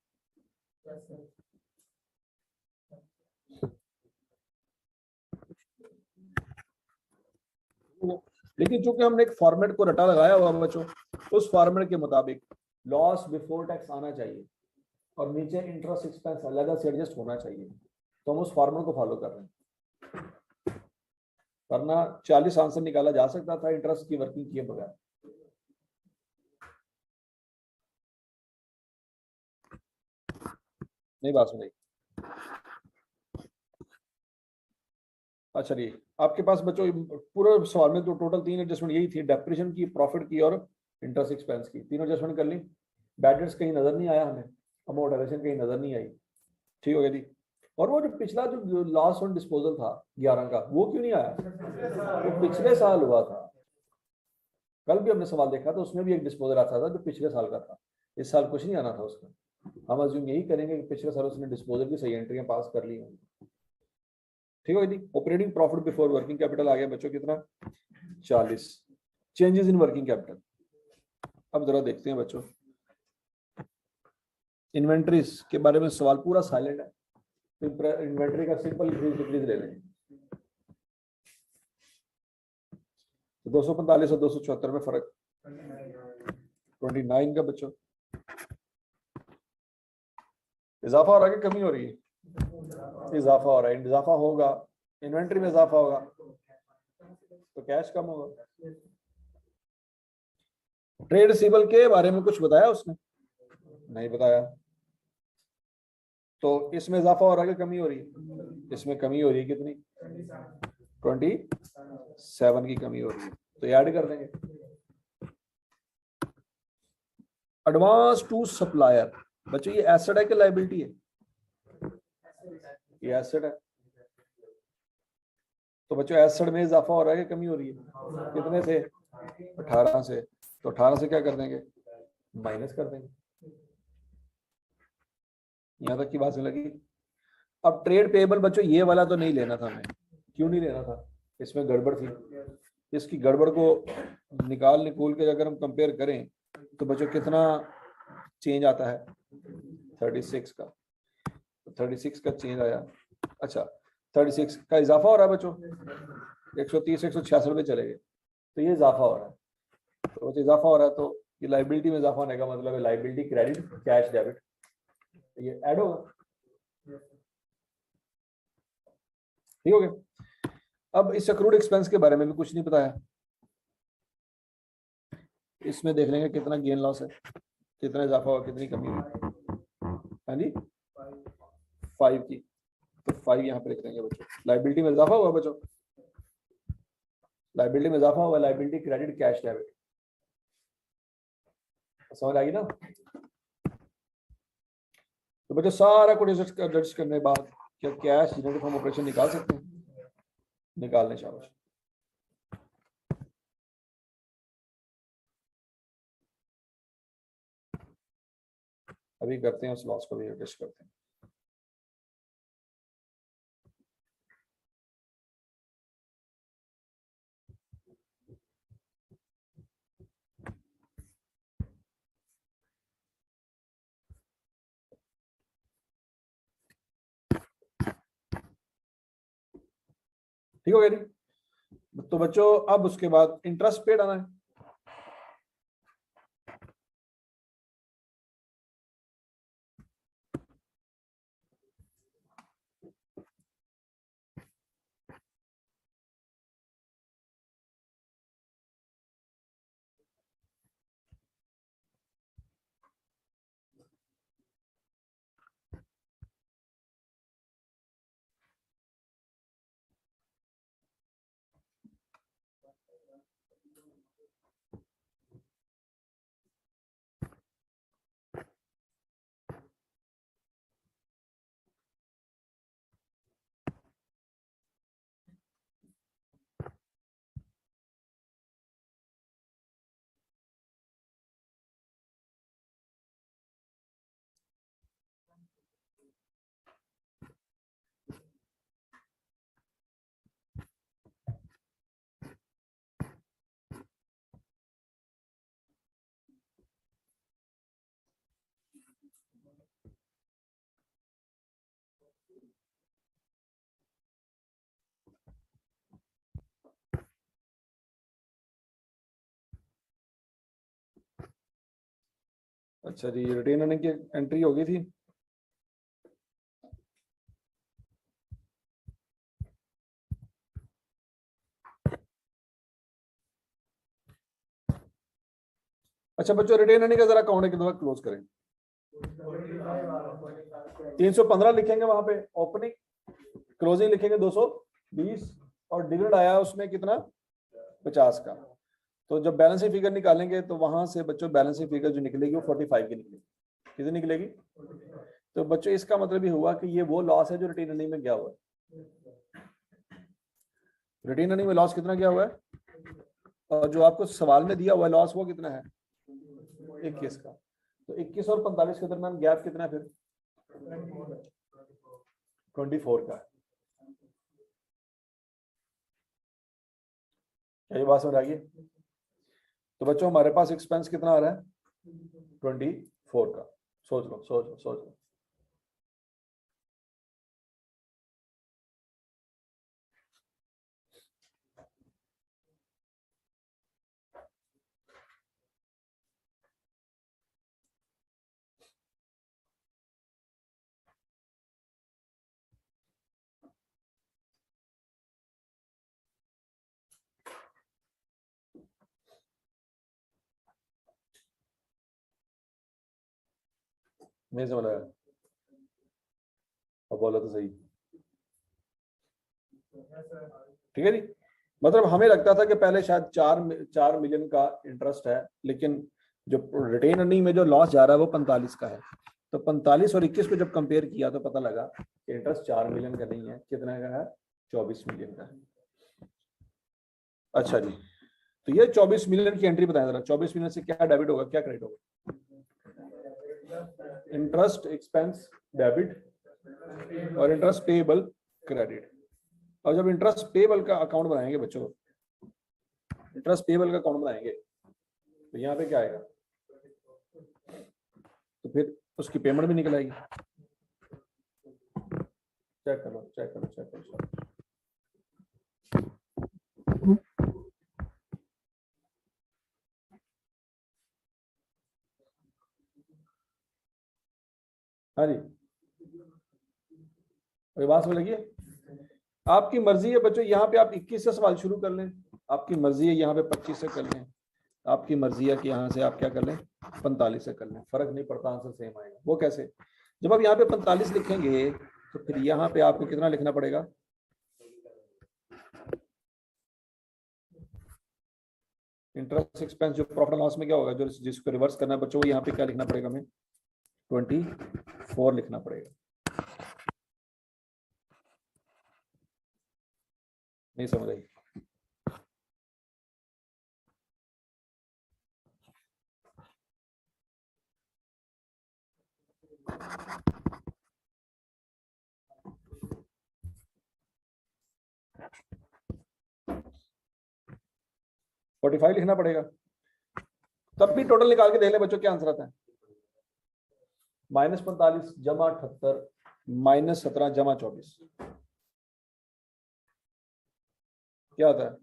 लेकिन चूंकि हमने एक फॉर्मेट को रटा लगाया हुआ बच्चों, उस फॉर्मेट के मुताबिक लॉस बिफोर टैक्स आना चाहिए और नीचे इंटरेस्ट एक्सपेंस अलग से एडजस्ट होना चाहिए, तो हम उस फॉर्मेट को फॉलो कर रहे हैं। वरना 40 आंसर निकाला जा सकता था इंटरेस्ट की वर्किंग किए बगैर। नहीं बात सुनाई। अच्छा जी, आपके पास बच्चों पूरे सवाल में तो टोटल 3 एडजस्टमेंट यही थी, डेप्रिसिएशन की, प्रॉफिट की और इंटरेस्ट एक्सपेंस की। तीनों एडजस्टमेंट कर ली। बैड डेट्स कहीं नजर नहीं आया हमें, अमोर्टाइजेशन कहीं नजर नहीं आई। ठीक हो गया जी। और वो जो पिछला जो लॉस ऑन डिस्पोजल था 11 का, वो क्यों नहीं आया? वो पिछले साल हुआ था। कल भी हमने सवाल देखा तो उसमें भी एक डिस्पोजल आता था जो पिछले साल का था, इस साल कुछ नहीं आना था उसका। हम अज्यूम यही करेंगे कि पिछले साल उसने डिस्पोजल की सही एंट्रियां पास कर ली होंगी। ठीक है जी। Operating profit before working capital आ गया बच्चों कितना 40। चेंजेस इन वर्किंग कैपिटल, अब जरा देखते हैं बच्चों। इन्वेंट्रीज के बारे में सवाल पूरा साइलेंट है, तो इन्वेंट्री का सिंपल डिक्रीज ले लें। तो 245 और 274 में फर्क 29 का बच्चों। इजाफा हो रहा है कि कमी हो रही है? इजाफा हो रहा है। इजाफा होगा, इन्वेंट्री में इजाफा होगा तो कैश कम होगा। ट्रेड रिसीवेबल के बारे में कुछ बताया उसने? नहीं बताया। तो इसमें इजाफा हो रहा है कि कमी हो रही है? इसमें कमी हो रही है, कितनी 27 की कमी हो रही है, तो ऐड कर देंगे। एडवांस टू सप्लायर, बच्चों ये एसेट है कि लायबिलिटी है? ये एसेट है। तो बच्चों एसेट में इजाफा हो रहा है कि कमी हो रही है? कितने से 18 से, तो 18 से क्या कर देंगे, माइनस कर देंगे। यहां तक की बात लगी। अब ट्रेड पेएबल बच्चों ये वाला तो नहीं लेना था हमें, क्यों नहीं लेना था, इसमें गड़बड़ थी। इसकी गड़बड़ को निकाल के अगर हम कंपेयर करें तो बच्चों कितना चेंज आता है, 36 का, 36 का चेंज आया। अच्छा 36 का इजाफा हो रहा है बच्चों, 130 166 पे चले गए, तो ये इजाफा हो रहा है। तो इजाफा हो रहा है तो ये लाइबिलिटी में इजाफा होने का मतलब है लाइबिलिटी क्रेडिट कैश डेबिट, ये ऐड होगा। ठीक हो गया। अब इस अक्रूड एक्सपेंस के बारे में भी कुछ नहीं पता है, इसमें देख लेंगे कितना गेन लॉस है, कितना इजाफा हुआ, कितनी कमी हुई। हाँ जी 5 की, तो 5 यहाँ पे लिख देंगे बच्चों। लाइबिलिटी में इजाफा हुआ बच्चों, लाइबिलिटी में इजाफा हुआ, लाइबिलिटी क्रेडिट कैश डेबिट, समझ आ गई ना। तो बच्चों सारा कुछ एडजस्ट करने के बाद क्या कैश जनरेटेड फ्रॉम ऑपरेशन निकाल सकते हैं, निकालने शाबाश। अभी करते हैं उस लॉस को भी एडजस्ट करते हैं। ठीक हो गया जी। तो बच्चों अब उसके बाद इंटरेस्ट पेड आना है। अच्छा जी रिटेन अर्निंग की एंट्री हो गई थी। अच्छा बच्चों रिटेन अर्निंग का जरा अकाउंट एक दफा क्लोज करें। 315 लिखेंगे वहां पे ओपनिंग, क्लोजिंग लिखेंगे 220 और डिविडेंड आया उसमें कितना 50 का। तो जब बैलेंसिंग फिगर निकालेंगे तो वहां से बच्चों बैलेंसिंग फिगर जो निकलेगी वो 45 की निकलेगी। कितनी निकलेगी? तो बच्चों इसका मतलब ये हुआ कि ये वो लॉस है जो रिटेन अर्निंग में गया हुआ है। रिटेन अर्निंग में लॉस कितना गया हुआ है, और जो आपको सवाल में दिया हुआ है लॉस वो कितना है 21 का। तो 21 और 45 के दरमियान गैप कितना है फिर 24 का। क्या ये बात समझ आ गई? तो बच्चों हमारे पास एक्सपेंस कितना आ रहा है 24 का। सोच लो सोच लो सोच लो। नहीं समझ आया? अब बोला तो सही। ठीक है जी। मतलब हमें लगता था कि पहले शायद 4 मिलियन का इंटरेस्ट है, लेकिन जो रिटेन अर्निंग में जो लॉस जा रहा है वो 45 का है। तो 45 और 21 को जब कंपेयर किया तो पता लगा कि इंटरेस्ट 4 मिलियन का नहीं है, कितना का है 24 मिलियन का है। अच्छा जी तो ये 24 मिलियन की एंट्री बताएं जरा, 24 मिलियन से क्या डेबिट होगा क्या क्रेडिट होगा? इंटरेस्ट एक्सपेंस डेबिट और इंटरेस्ट पेएबल क्रेडिट। और जब इंटरेस्ट पेएबल का अकाउंट बनाएंगे बच्चों, इंटरेस्ट पेएबल का अकाउंट बनाएंगे तो यहाँ पे क्या आएगा? तो फिर उसकी पेमेंट भी निकल आएगी। चेक करो चेक करो चेक करो। हाँ जी, बात समझ लगी है? आपकी मर्जी है बच्चों, यहाँ पे आप 21 से सवाल शुरू कर लें, आपकी मर्जी है यहाँ पे 25 से कर लें, आपकी मर्जी है कि यहाँ से आप क्या कर लें 45 से कर लें, फर्क नहीं पड़ता, आंसर सेम आएगा। वो कैसे? जब आप यहाँ पे 45 लिखेंगे तो फिर यहाँ पे आपको कितना लिखना पड़ेगा? इंटरेस्ट एक्सपेंस जो प्रॉफिट लॉस में क्या होगा, जो जिसको रिवर्स करना है बच्चों, यहाँ पे क्या लिखना पड़ेगा हमें? 24 लिखना पड़ेगा। नहीं समझ आई? $45 लिखना पड़ेगा। तब भी टोटल निकाल के देख ले बच्चों क्या आंसर आता है। -45 जमा 78 -17 जमा 24 क्या होता है?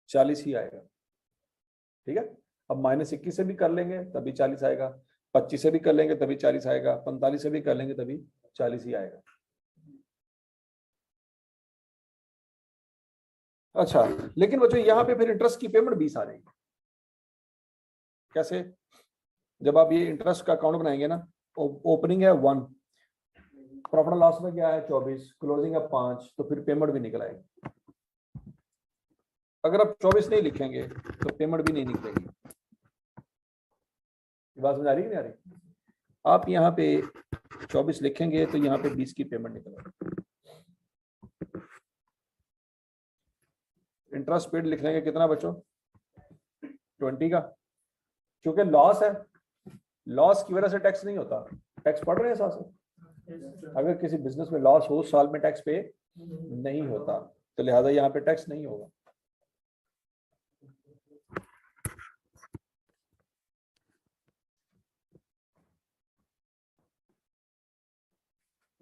40 ही आएगा। ठीक है, अब -21 से भी कर लेंगे तभी 40 आएगा, 25 से भी कर लेंगे तभी 40 आएगा, 45 से भी कर लेंगे तभी 40 ही आएगा। अच्छा, लेकिन बच्चों यहाँ पे फिर इंटरेस्ट की पेमेंट 20 आ जाएगी। कैसे? जब आप ये इंटरेस्ट का अकाउंट बनाएंगे ना, ओपनिंग है 1, प्रॉफिट लॉस में क्या है 24, क्लोजिंग है 5, तो फिर पेमेंट भी निकल आएगी। अगर आप 24 नहीं लिखेंगे तो पेमेंट भी नहीं निकलेगी। बात समझ आ रही है नहीं आ रही? आप यहाँ पे 24 लिखेंगे तो यहाँ पे 20 की पेमेंट निकलेगी। इंटरेस्ट पेड लिखने का कितना बच्चों? 20 का, क्योंकि लॉस है, लॉस की वजह से टैक्स नहीं होता। टैक्स पड़ रहे हैं साथ साथ। अगर किसी बिजनेस में लॉस हो साल में टैक्स पे नहीं होता, तो लिहाजा यहाँ पे टैक्स नहीं होगा।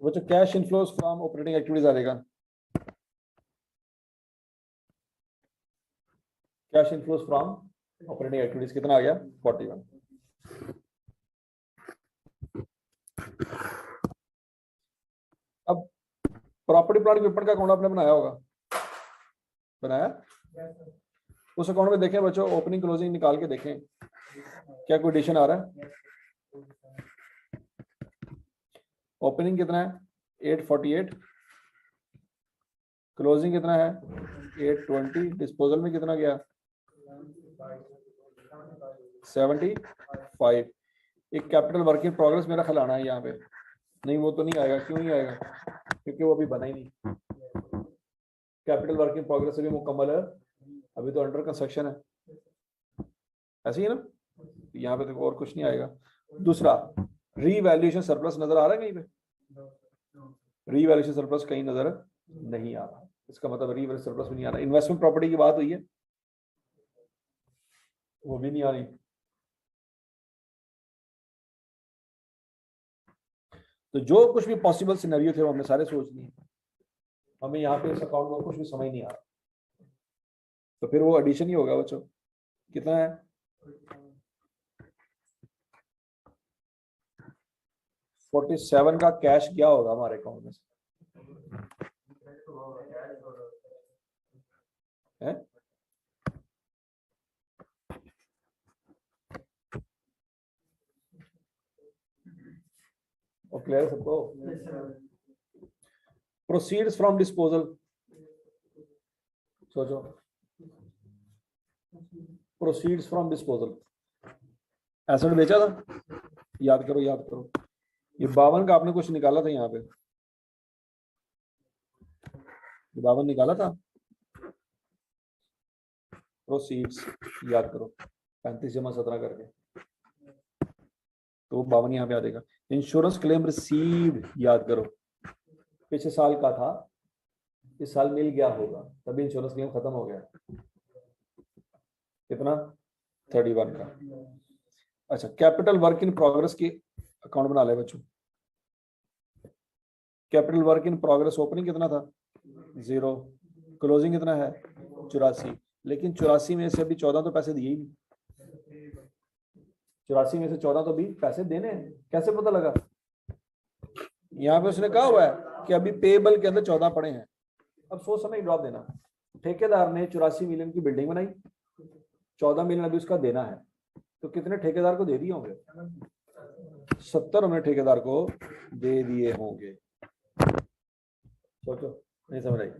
वो जो cash inflows from operating activities आ जाएगा, cash inflows from operating activities कितना आ गया? 41। अब प्रॉपर्टी प्लांट इक्विपमेंट का अकाउंट आपने बनाया होगा, बनाया? उस अकाउंट में देखें बच्चों, ओपनिंग क्लोजिंग निकाल के देखें क्या कोई एडिशन आ रहा है? ओपनिंग कितना है? 848, क्लोजिंग कितना है? 820, डिस्पोजल में कितना गया? 75। एक कैपिटल वर्क इन प्रोग्रेस मेरा ख्याल आना है यहाँ पे, नहीं वो तो नहीं आएगा। क्यों नहीं आएगा? क्योंकि वो अभी बना ही नहीं। कैपिटल वर्क इन प्रोग्रेस अभी मुकम्मल है, अभी तो अंडर कंस्ट्रक्शन है, ऐसे ही ना? यहाँ पे तो और कुछ नहीं आएगा। दूसरा, रीवैल्यूएशन सरप्लस नजर आ रहा है कहीं पे? रीवैल्यूएशन सरप्लस कहीं नजर नहीं आ रहा, इसका मतलब रीवैल्यूएशन सरप्लस भी नहीं आ रहा। इन्वेस्टमेंट प्रॉपर्टी की बात हुई है, वो भी नहीं आ रही। तो जो कुछ भी पॉसिबल सिनेरियो थे वो हमने सारे सोच लिए, हमें यहाँ पे इस अकाउंट में कुछ भी समझ नहीं आ रहा, तो फिर वो एडिशन ही होगा बच्चों। कितना है? 47 का कैश गया होगा हमारे अकाउंट में से, है? और क्लियर सबको? प्रोसीड्स फ्रॉम डिस्पोजल, सोचो, प्रोसीड्स फ्रॉम डिस्पोजल, एसेट बेचा था, याद करो याद करो। ये 52 का आपने कुछ निकाला था यहाँ पे, 52 निकाला था। प्रोसीड्स याद करो 35 जमा 17 करके, तो 52 यहाँ पे आ जाएगा। इंश्योरेंस क्लेम रिसीव्ड याद करो, पिछले साल का था, इस साल मिल गया होगा, तभी इंश्योरेंस क्लेम खत्म हो गया। कितना? 31 का। अच्छा, कैपिटल वर्क इन प्रोग्रेस की अकाउंट बना ले बच्चों। Capital work in progress opening कितना था? 0। क्लोजिंग कितना है? 84। लेकिन 84 में से अभी 14 तो पैसे दिए ही नहीं। 84 में से 14 तो भी पैसे देने हैं। कैसे पता लगा? यहाँ पे उसने कहा हुआ है कि अभी पेबल के अंदर 14 पड़े हैं। अब सोच समय ड्रॉप देना। ठेकेदार ने 84 मिलियन की बिल्डिंग बनाई, 14 मिलियन अभी उसका देना है, तो कितने ठेकेदार को दे दिए होंगे? 70 हमने ठेकेदार को दे दिए होंगे। सोचो, नहीं समझ आई?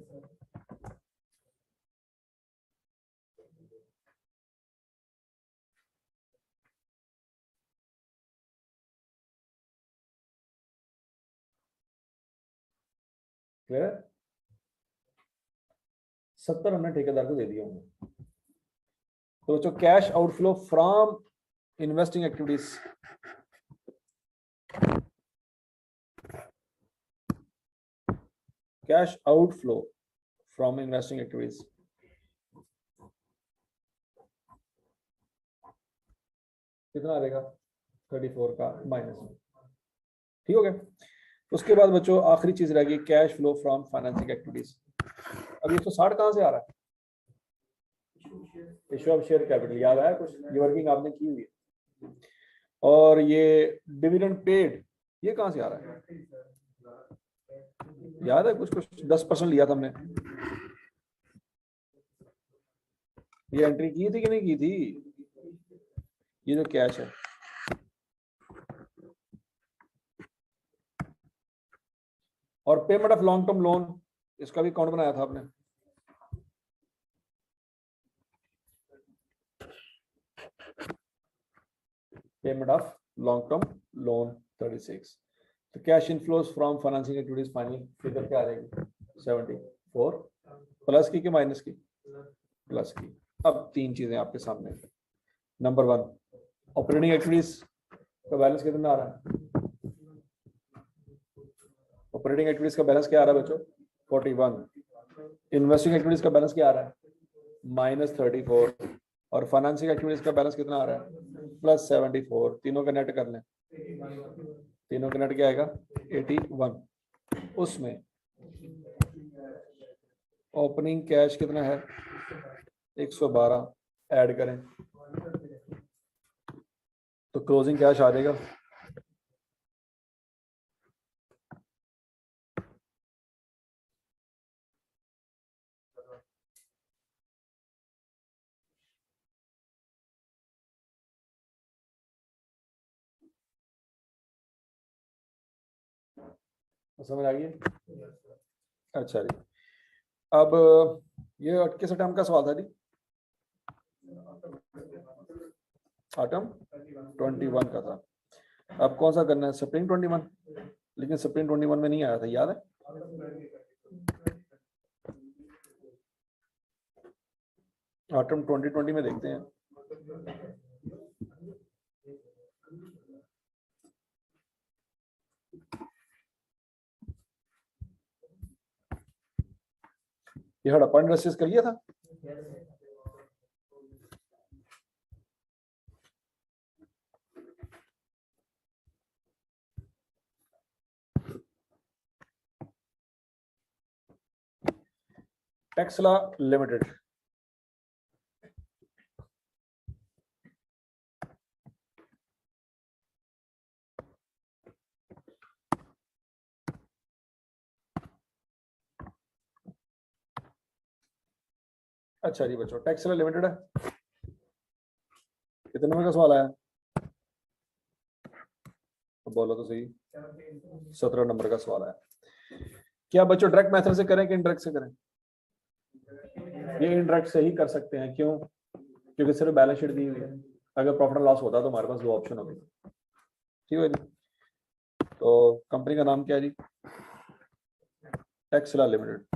क्लियर? 70 हमने ठेकेदार को दे दिए होंगे। तो बच्चों, cash outflow from investing activities, cash outflow from investing activities कितना आ जाएगा? 34 का माइनस में। ठीक हो गया? उसके बाद बच्चों आखिरी चीज रहेगी cash flow from financing activities. अब 160 कहां से आ रहा है? इशू ऑफ शेयर कैपिटल, याद आया कुछ? ये वर्किंग आपने की हुई है। और ये डिविडेंड पेड, ये कहां से आ रहा है? याद है कुछ? 10% लिया था हमने। ये एंट्री की थी कि नहीं की थी? ये जो कैश है, और payment of long term loan, इसका भी अकाउंट बनाया था आपने। Payment of long term loan 36। तो cash inflows from financing activities final figure क्या आ जाएगी? 74। प्लस की कि माइनस की? प्लस की। अब 3 चीजें आपके सामने। नंबर 1, ऑपरेटिंग एक्टिविटीज का बैलेंस कितना आ रहा है? ऑपरेटिंग एक्टिविटीज का बैलेंस क्या आ रहा है बच्चों? 41। इन्वेस्टिंग एक्टिविटीज का बैलेंस क्या आ रहा है? -34। और फाइनेंसिंग एक्टिविटीज का बैलेंस कितना आ रहा है? +74। तीनों का नेट कर लें। तीनों का नेट क्या आएगा? 81। उसमें ओपनिंग कैश कितना है? 112 ऐड करें तो क्लोजिंग कैश आ जाएगा समझ आ गई? अच्छा जी, अब ये अटके से टर्म का सवाल था जी। आटम 21 का था। अब कौन सा करना है? स्प्रिंग 21। लेकिन स्प्रिंग 21 में नहीं आया था, याद है? आटम 2020 में देखते हैं। ये हड़प्पा इंडस्ट्रीज कर लिया था। टेक्सला लिमिटेड, अच्छा जी बच्चों, टेक्सला लिमिटेड है। कितने नंबर का सवाल आया? तो बोलो तो सही। 17 नंबर का सवाल आया। क्या बच्चों डायरेक्ट मेथड से करें कि इनडायरेक्ट से करें? ये इनडायरेक्ट से ही कर सकते हैं। क्यों? क्योंकि सिर्फ बैलेंस शीट दी हुई है। अगर प्रॉफिट एंड लॉस होता तो हमारे पास 2 ऑप्शन होते। ठीक है जी। तो कंपनी का नाम क्या है जी? टेक्सला लिमिटेड।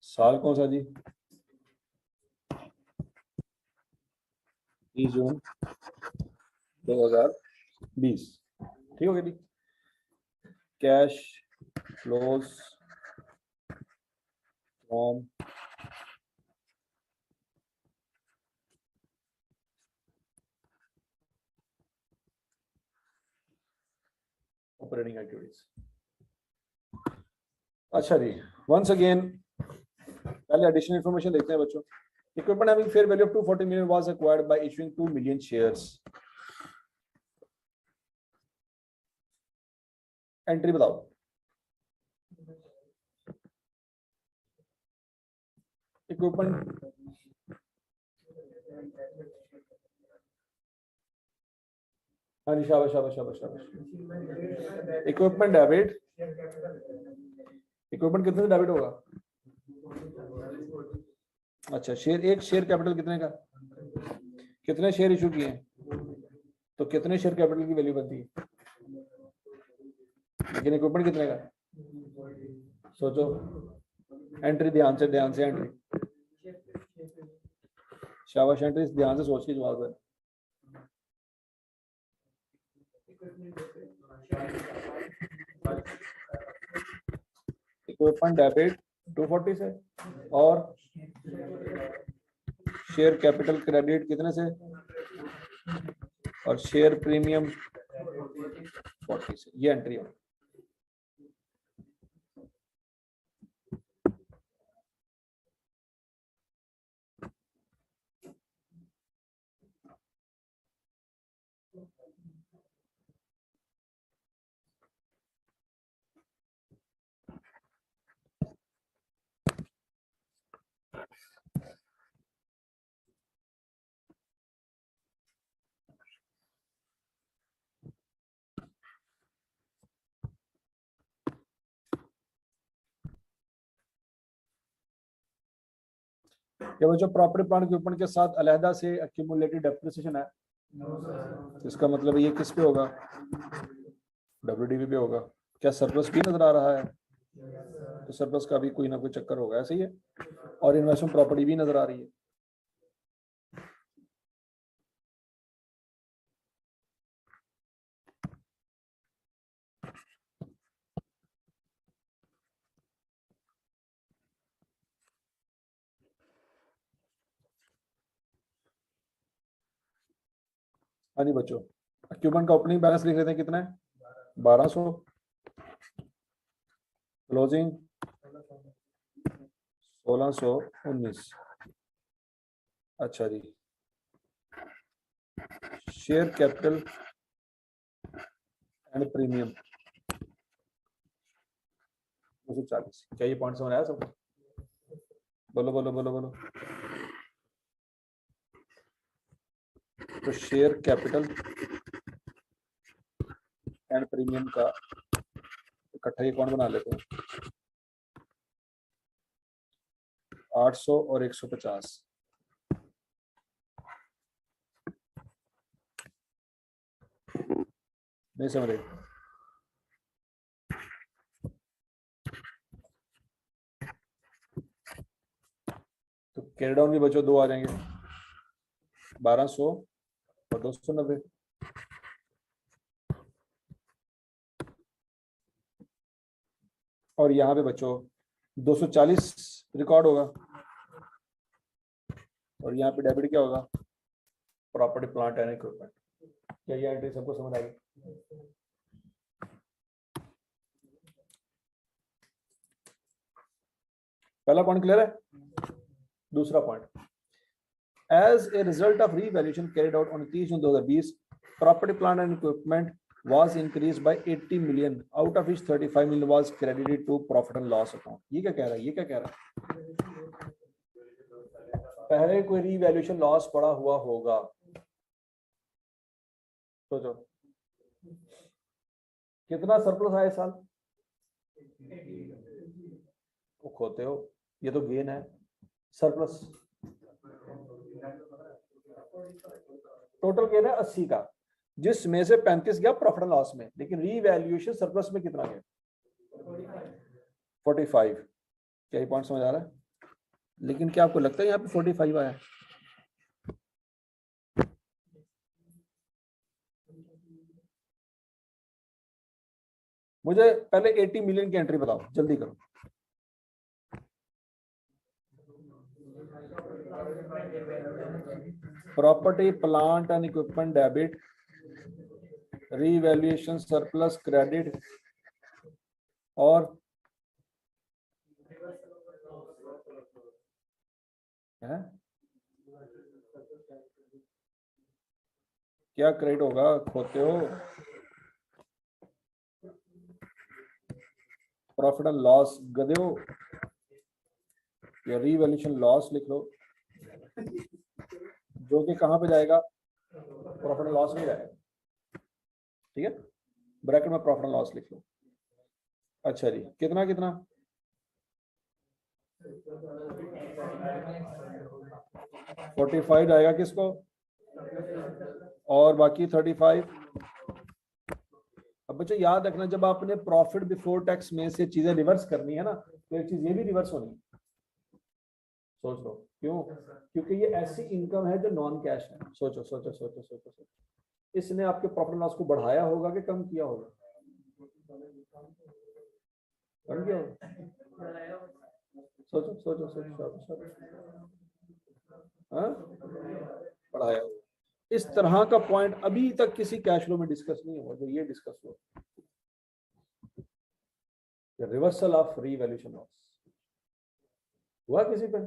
साल कौन सा जी? 30 जून 2020। ठीक हो गया जी। Cash flows from operating activities. अच्छा जी, वंस अगेन पहले एडिशनल इंफॉर्मेशन देखते हैं बच्चों। Equipment having fair value of 240 million was acquired by issuing 2 million shares. Entry बताओ। इक्विपमेंट हाँ जी, शाबाश शाबाश शाबाश शाबाश। इक्विपमेंट डेबिट, इक्विपमेंट कितने से डेबिट होगा? अच्छा, शेयर, एक शेयर कैपिटल कितने का? कितने शेयर इशू किए हैं तो कितने शेयर कैपिटल की वैल्यू बनती है? लेकिन इक्विपमेंट कितने का? सोचो, एंट्री ध्यान से एंट्री, शाबाश एंट्री, ध्यान से सोच के जवाब है। इक्विपमेंट डेबिट 240 से और शेयर कैपिटल क्रेडिट कितने से और शेयर प्रीमियम 40 से। ये एंट्री है। क्या बच्चों प्रॉपर्टी प्लांट इक्विपमेंट के साथ अलहदा से एक्यूमुलेटेड डेप्रिसिएशन है? इसका मतलब ये किस पे होगा? WDV पे होगा। क्या सरप्लस भी नजर आ रहा है? तो सरप्लस का भी कोई ना कोई चक्कर होगा, ऐसे ही है। और इन्वेस्टमेंट प्रॉपर्टी भी नजर आ रही है। हाँ जी बच्चों, इक्विपमेंट का ओपनिंग बैलेंस लिख लेते हैं, कितना है? 1200। क्लोजिंग 1619। अच्छा जी, शेयर कैपिटल एंड प्रीमियम 240। क्या ये पॉइंट समझ आया सबको? बोलो बोलो बोलो बोलो। तो शेयर कैपिटल एंड प्रीमियम का इकट्ठा ही अकाउंट बना लेते हैं। 800 और 150। नहीं समझ रहे? तो कैरी डाउन भी बच्चों दो आ जाएंगे, 1200 और 290। और यहाँ पे बच्चों 240 रिकॉर्ड होगा और यहाँ पे डेबिट क्या होगा? Property plant and equipment. क्या ये एंट्री सबको समझ आ गई? पहला पॉइंट क्लियर है। दूसरा point, as a result of revaluation carried out on 30 June 2020, property plant and equipment was increased by 80 million, out of which 35 million was credited to profit and loss account। ये क्या कह रहा है? ये क्या कह रहा है? पहले कोई रीवैल्यूएशन लॉस पड़ा हुआ होगा, सोचो कितना सरप्लस आया साल? वो खोते हो, ये तो गेन है। सरप्लस टोटल गेन है 80 का, जिसमें से 35 गया प्रॉफिट एंड लॉस में, लेकिन रीवैल्यूएशन सरप्लस में कितना गया? 45। क्या ये पॉइंट समझ आ रहा है? लेकिन क्या आपको लगता है यहाँ पे 45 आया? मुझे पहले 80 मिलियन की एंट्री बताओ, जल्दी करो। Property plant and equipment debit, revaluation surplus credit, और है क्या क्रेडिट होगा? खोते हो। प्रॉफिट एंड लॉस गधे हो, या रीवैल्यूएशन लॉस लिख लो, जो कि कहां पे जाएगा? प्रॉफिट एंड लॉस में जाएगा। ठीक है, ब्रैकेट में प्रॉफिट एंड लॉस लिख लो। अच्छा जी, कितना कितना? 45 जाएगा किसको, और बाकी 35। अब बच्चों याद रखना, जब आपने प्रॉफिट बिफोर टैक्स में से चीजें रिवर्स करनी है ना, तो एक चीज ये भी रिवर्स होनी है। सोच लो क्यों? क्योंकि ये ऐसी इनकम है जो नॉन कैश है। सोचो सोचो सोचो सोचो सोचो, इसने आपके प्रॉफिट लॉस को बढ़ाया होगा कि कम किया होगा? कम किया होगा। सोचो सोचो सोचो सोचो, हाँ, बढ़ाया होगा। इस तरह का पॉइंट अभी तक किसी कैश फ्लो में डिस्कस नहीं हुआ जो ये डिस्कस हुआ, रिवर्सल ऑफ रीवैल्यूएशन लॉस। हुआ किसी पे?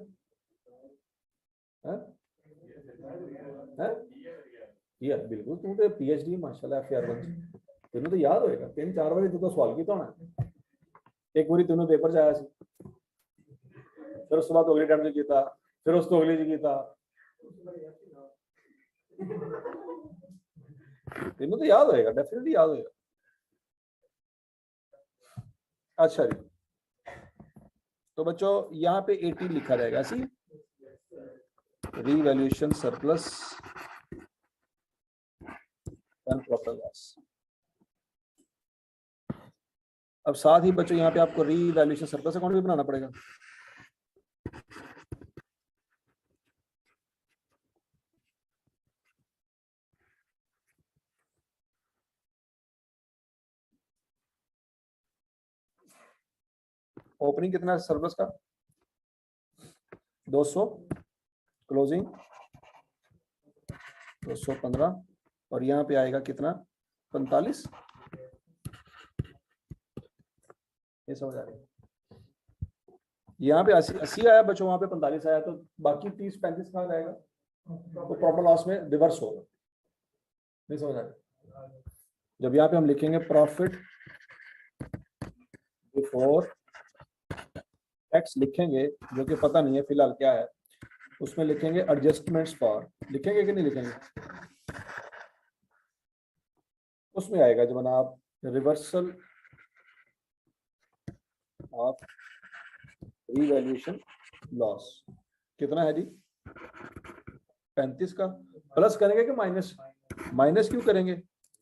किया बिल्कुल। तू तो पीएचडी माशाल्लाह एफआर बन, तेन तो याद होएगा, 3-4 बार तो सवाल किया होना। एक बारी तेन पेपर च आया सी, फिर उस बाद अगले टाइम किया, फिर उस तो अगले जी किया, तेन तो याद होएगा, डेफिनेटली याद होएगा। अच्छा जी, तो बच्चों यहाँ पे 80 लिखा जाएगा ऐसी revaluation surplus and profit loss. अब साथ ही बच्चों यहाँ पे आपको रीवैल्यूएशन सरप्लस अकाउंट भी बनाना पड़ेगा। ओपनिंग कितना है सरप्लस का? 200, क्लोजिंग 215, और यहाँ पे आएगा कितना? 45। ये समझ आ रही है? यहाँ पे 80 आया बच्चों, वहां पे 45 आया, तो बाकी 30-35 कहाँ जाएगा? तो प्रॉफिट लॉस में रिवर्स होगा। नहीं समझ आ रही? जब यहाँ पे हम लिखेंगे प्रॉफिट बिफोर टैक्स लिखेंगे, जो कि पता नहीं है फिलहाल क्या है, उसमें लिखेंगे एडजस्टमेंट्स फॉर, लिखेंगे कि नहीं लिखेंगे? उसमें आएगा जब आप रिवर्सल ऑफ रीवैल्यूएशन लॉस। कितना है जी? 35 का। प्लस करेंगे कि माइनस? माइनस क्यों करेंगे?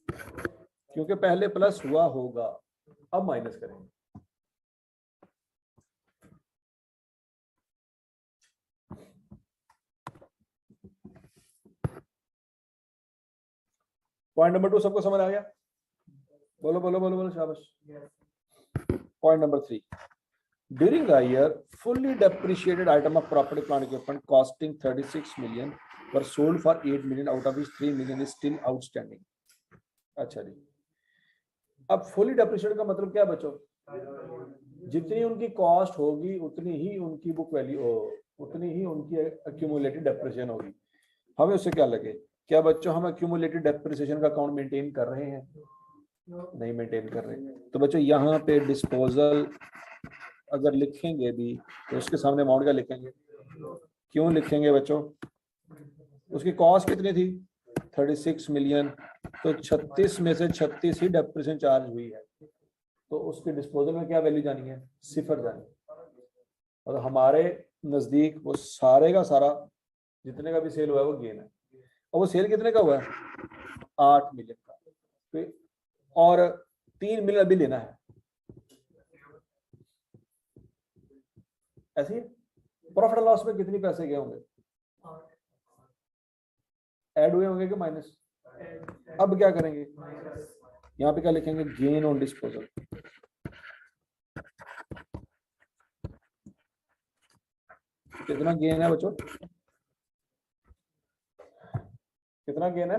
क्योंकि पहले प्लस हुआ होगा, अब माइनस करेंगे। पॉइंट नंबर 2 सबको समझ आ गया? बोलो बोलो बोलो बोलो, शाबाश। Point number 3, during the year fully depreciated item of property plant equipment costing 36 million were sold for 8 million, out of which 3 million is still outstanding। अच्छा जी, अब फुली डेप्रिशिएटेड का मतलब क्या बच्चों? जितनी उनकी कॉस्ट होगी उतनी ही उनकी बुक वैल्यू, उतनी ही उनकी एक्यूमुलेटेड डेप्रिसिएशन होगी। हमें उससे क्या लगे? क्या बच्चों हम एक्यूमुलेटेड डेप्रिसिएशन का अकाउंट मेंटेन कर रहे हैं? नहीं मेंटेन कर रहे। तो बच्चों यहाँ पे डिस्पोजल अगर लिखेंगे भी तो उसके सामने अमाउंट क्या लिखेंगे? क्यों लिखेंगे बच्चों? उसकी कॉस्ट कितनी थी? 36 मिलियन, तो 36 में से 36 ही डेप्रिसिएशन चार्ज हुई है, तो उसके डिस्पोजल में क्या वैल्यू जानी है? 0 जानी है। और हमारे नजदीक वो सारे का सारा जितने का भी सेल हुआ है वो गेन है। और वो सेल कितने का हुआ है? 8 मिलियन का, और 3 मिलियन अभी लेना है। ऐसे ही प्रॉफिट एंड लॉस में कितने पैसे गए होंगे? ऐड हुए होंगे कि माइनस? अब क्या करेंगे? यहाँ पे क्या लिखेंगे? Gain on disposal. कितना गेन है बच्चों? कितना गेन है?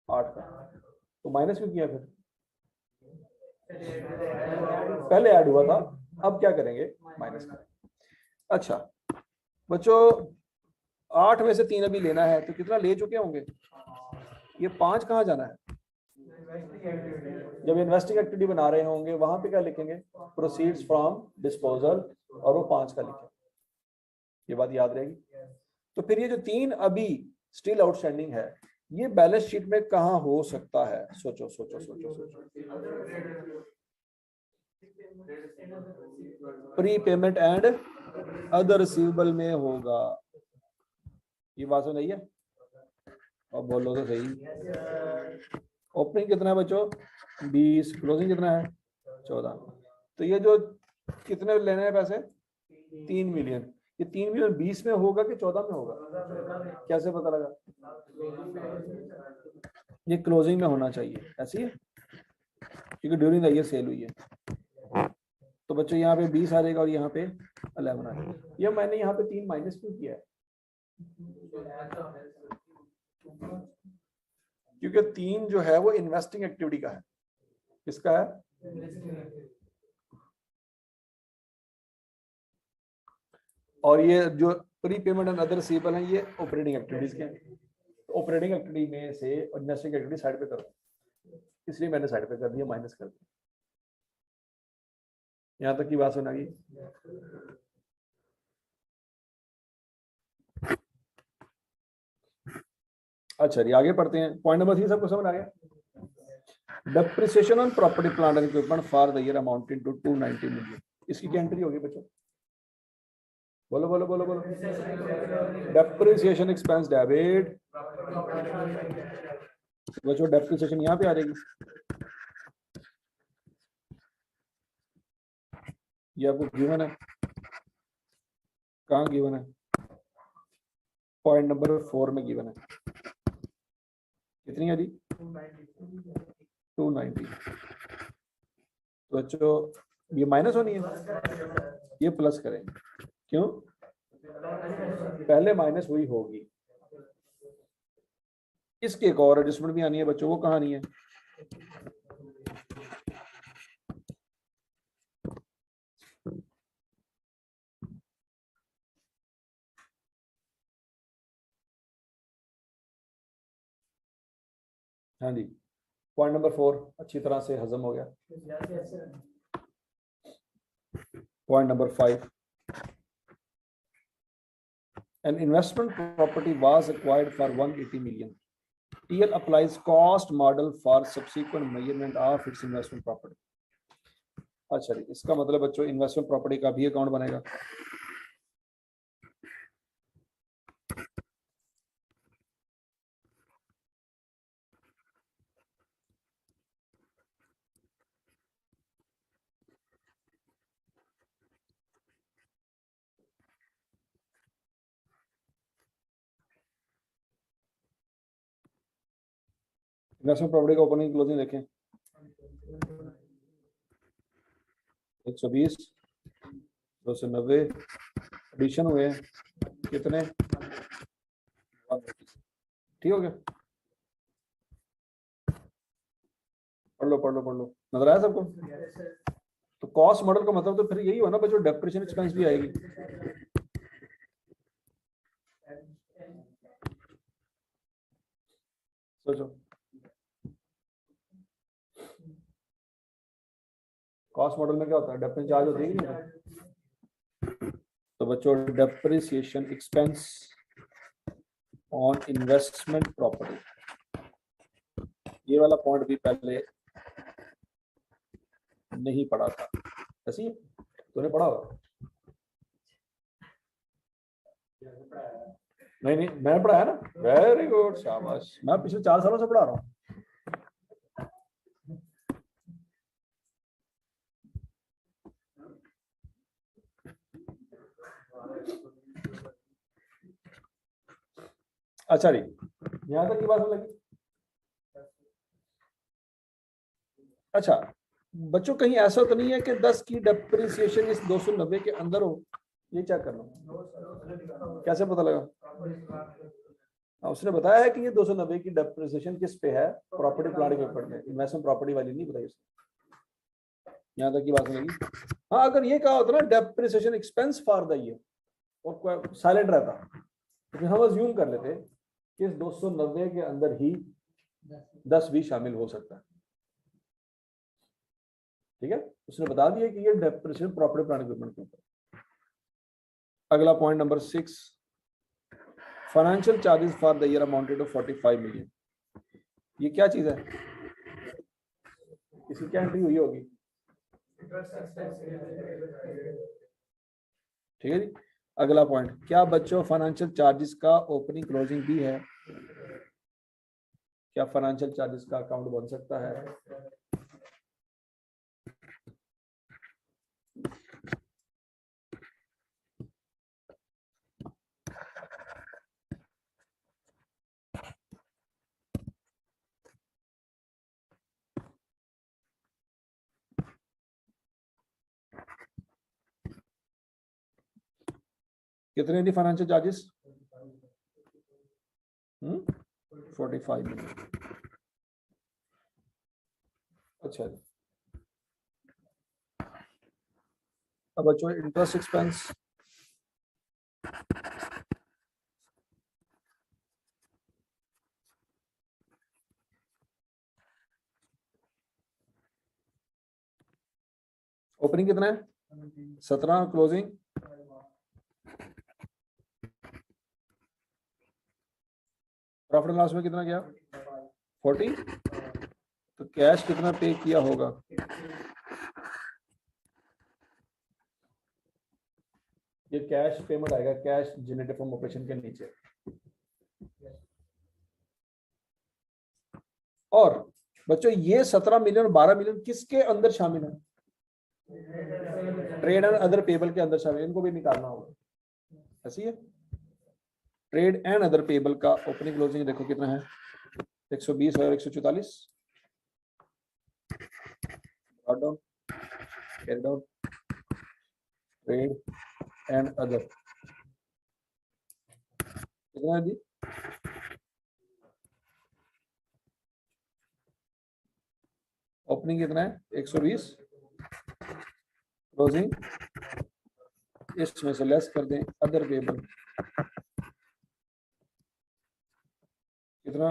8 का। तो माइनस क्यों किया फिर? पहले ऐड हुआ था, अब क्या करेंगे? माइनस करेंगे। अच्छा बच्चों, 8 में से 3 अभी लेना है, तो कितना ले चुके होंगे? ये 5 कहाँ जाना है? जब इन्वेस्टिंग एक्टिविटी बना रहे होंगे वहां पे क्या लिखेंगे? प्रोसीड्स फ्रॉम डिस्पोजल, और वो 5 का लिखेंगे। ये बात याद रहेगी। तो फिर ये जो 3 अभी स्टिल आउटस्टैंडिंग है, ये बैलेंस शीट में कहां हो सकता है? सोचो सोचो सोचो सोचो। Pre payment and other receivable में होगा। ये बात सुन रही है? और बोलो तो सही। ओपनिंग कितना है बच्चों? 20। क्लोजिंग कितना है? 14। तो ये जो कितने लेने हैं पैसे? 3 मिलियन। ये 3 मिलियन 20 में होगा कि 14 में होगा? कैसे पता लगा? ये क्लोजिंग में होना चाहिए, ऐसी है, क्योंकि ड्यूरिंग द ईयर सेल हुई है। तो बच्चों यहाँ पे 20 आ जाएगा और यहाँ पे 11 आ जाएगा। ये मैंने यहाँ पे 3 माइनस क्यों किया है? क्योंकि 3 जो है वो इन्वेस्टिंग एक्टिविटी का है। किसका है? और ये जो pre payment and other receivable है, ये ऑपरेटिंग एक्टिविटीज के हैं। ऑपरेटिंग एक्टिविटी में से इन्वेस्टिंग एक्टिविटी साइड पे करो, इसलिए मैंने साइड पे कर दिया, माइनस कर दिया। यहां तक की बात सुना गई? अच्छा जी, आगे पढ़ते हैं। पॉइंट नंबर 3 सबको समझ आ गया? Depreciation on property plant and equipment for the year amounting to 290 million. इसकी क्या एंट्री होगी बच्चों? बोलो बोलो बोलो बोलो। Depreciation expense debit. बच्चों डेप्रिसिएशन यहाँ पे आ जाएगी। ये आपको गिवन है। कहाँ गिवन है? पॉइंट नंबर 4 में गिवन है। कितनी है जी? 290। तो बच्चों ये माइनस होनी है, ये प्लस करेंगे। क्यों? पहले माइनस हुई होगी। इसके एक और एडजस्टमेंट भी आनी है बच्चों, वो कहानी है? हाँ जी, पॉइंट नंबर 4 अच्छी तरह से हजम हो गया। Point number 5, an investment property was acquired for 180 million. TL applies cost model for subsequent measurement of its investment property. अच्छा जी, इसका मतलब बच्चों इन्वेस्टमेंट प्रॉपर्टी का भी अकाउंट बनेगा। इन्वेस्टमेंट प्रॉपर्टी का ओपनिंग क्लोजिंग देखें। 120, 290 एडिशन हुए कितने? ठीक हो गया? पढ़ लो पढ़ लो पढ़ लो, नजर आया सबको? तो कॉस्ट मॉडल का मतलब तो फिर यही हो ना बच्चों, डेप्रिसिएशन एक्सपेंस भी आएगी। सोचो, कॉस्ट मॉडल में क्या होता है? डेप्रिसिएशन चार्ज होती है कि नहीं? तो बच्चों depreciation expense on investment property, ये वाला पॉइंट भी पहले नहीं पढ़ा था। ऐसी तूने पढ़ा होगा? नहीं नहीं, मैंने पढ़ाया ना। वेरी गुड, शाबाश। मैं पिछले 4 सालों से पढ़ा रहा हूँ। अच्छा जी, यहां तक की बात लगी। अच्छा बच्चों, कहीं ऐसा तो नहीं है कि 10 की डेप्रिसिएशन इस 290 के अंदर हो? ये क्या करना, कैसे पता लगा? उसने बताया है कि ये 290 की डेप्रिसिएशन किस पे है, प्रॉपर्टी प्लांट के ऊपर में, इन्वेस्टमेंट प्रॉपर्टी वाली नहीं बताई उसने। यहाँ तक की बात लगी। हाँ, अगर ये कहा होता ना depreciation expense for the year और साइलेंट रहता, तो हम अज्यूम कर लेते कि इस 290 के अंदर ही 10 भी शामिल हो सकता है। ठीक है, उसने बता दिया कि ये डेप्रिसिएशन प्रॉपर्टी प्लांट इक्विपमेंट के ऊपर। अगला point number 6, financial charges for the year amounted to 45 million. ये क्या चीज है, किसी की एंट्री हुई होगी? ठीक है जी। अगला पॉइंट, क्या बच्चों फाइनेंशियल चार्जेस का ओपनिंग क्लोजिंग भी है? क्या फाइनेंशियल चार्जेस का अकाउंट बन सकता है? कितने थी फाइनेंशियल चार्जेस? 45 मिलियन। अच्छा, अब बच्चों इंटरेस्ट एक्सपेंस। ओपनिंग कितना है? 17, क्लोजिंग प्रॉफिट लॉस में कितना गया? 40। तो कैश कितना पे किया होगा? ये कैश पेमेंट आएगा, कैश जनरेटेड फ्रॉम ऑपरेशन के नीचे। और बच्चों ये 17 मिलियन और 12 मिलियन किसके अंदर शामिल है? ट्रेड एंड अदर पेबल के अंदर शामिल, इनको भी निकालना होगा। ऐसी है, ट्रेड एंड अदर पेबल का ओपनिंग क्लोजिंग देखो कितना है, 120 और 144। Down, carry down, trade and other कितना है जी? ओपनिंग कितना है? 120, क्लोजिंग इसमें से लेस कर दें अदर पेबल कितना?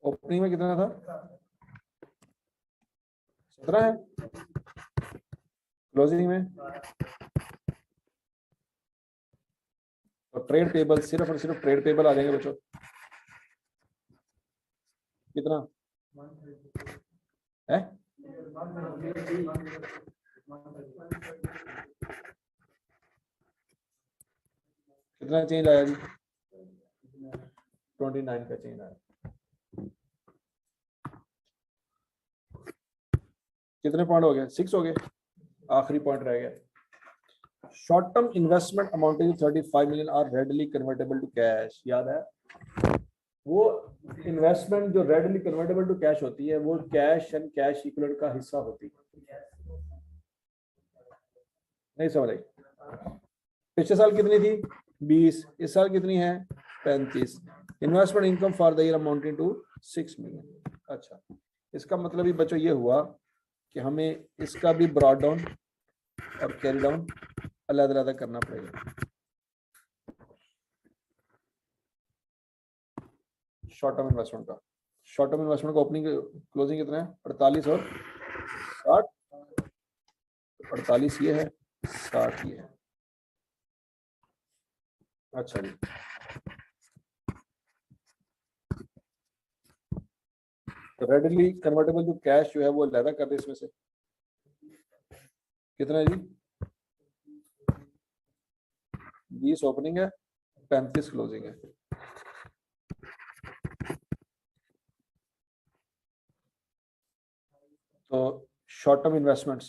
ओपनिंग में कितना था? 17 है। क्लोजिंग में तो ट्रेड पेबल, सिर्फ और सिर्फ ट्रेड पेबल आ जाएंगे बच्चों। कितना है? कितना चेंज आया जी? 29 का चेंज आया। कितने पॉइंट हो गए? 6 हो गए। आखिरी पॉइंट रह गया, short term investment amounting 35 million are readily convertible to cash. याद है वो इन्वेस्टमेंट जो रेडली कन्वर्टेबल टू कैश होती है, वो कैश एंड कैश इक्विवेलेंट का हिस्सा होती है। नहीं समझ आई? पिछले साल कितनी थी? 20। इस साल कितनी है? 35। Investment income for the year amounting to 6 million. अच्छा, इसका मतलब ही बच्चों ये हुआ कि हमें इसका भी ब्रॉड डाउन और कैरी डाउन अलग अलग करना पड़ेगा। शॉर्ट टर्म इन्वेस्टमेंट का, शॉर्ट टर्म इन्वेस्टमेंट का ओपनिंग क्लोजिंग कितना है? 48 और 60। 48 ये है, 60 ये है। अच्छा जी, तो रेडली कन्वर्टेबल जो कैश जो है वो अलग कर दे इसमें से। कितना है जी? 20 ओपनिंग है, 35 क्लोजिंग है। तो शॉर्ट टर्म इन्वेस्टमेंट्स,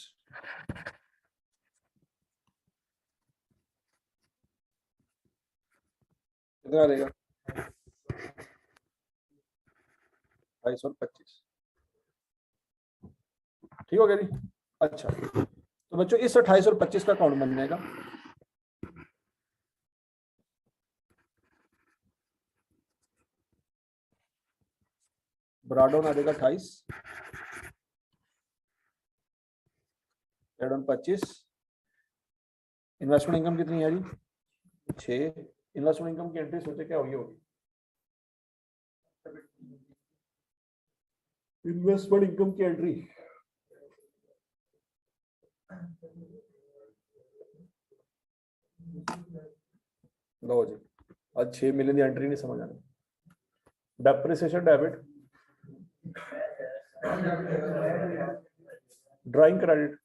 कितना रहेगा? 225। ठीक हो गया जी। अच्छा, तो बच्चों इस 2825 का अकाउंट बन जाएगा। ब्राडोन आ जाएगा 28, एडन 25, इन्वेस्टमेंट इनकम कितनी है जी? 6। इन्वेस्टमेंट इनकम की एंट्री सोचे क्या होगी? इन्वेस्टमेंट इनकम की एंट्री लो जी, आज 6 मिलियन की एंट्री नहीं समझ आनी। डेप्रिसिएशन डेबिट, ड्राइंग क्रेडिट,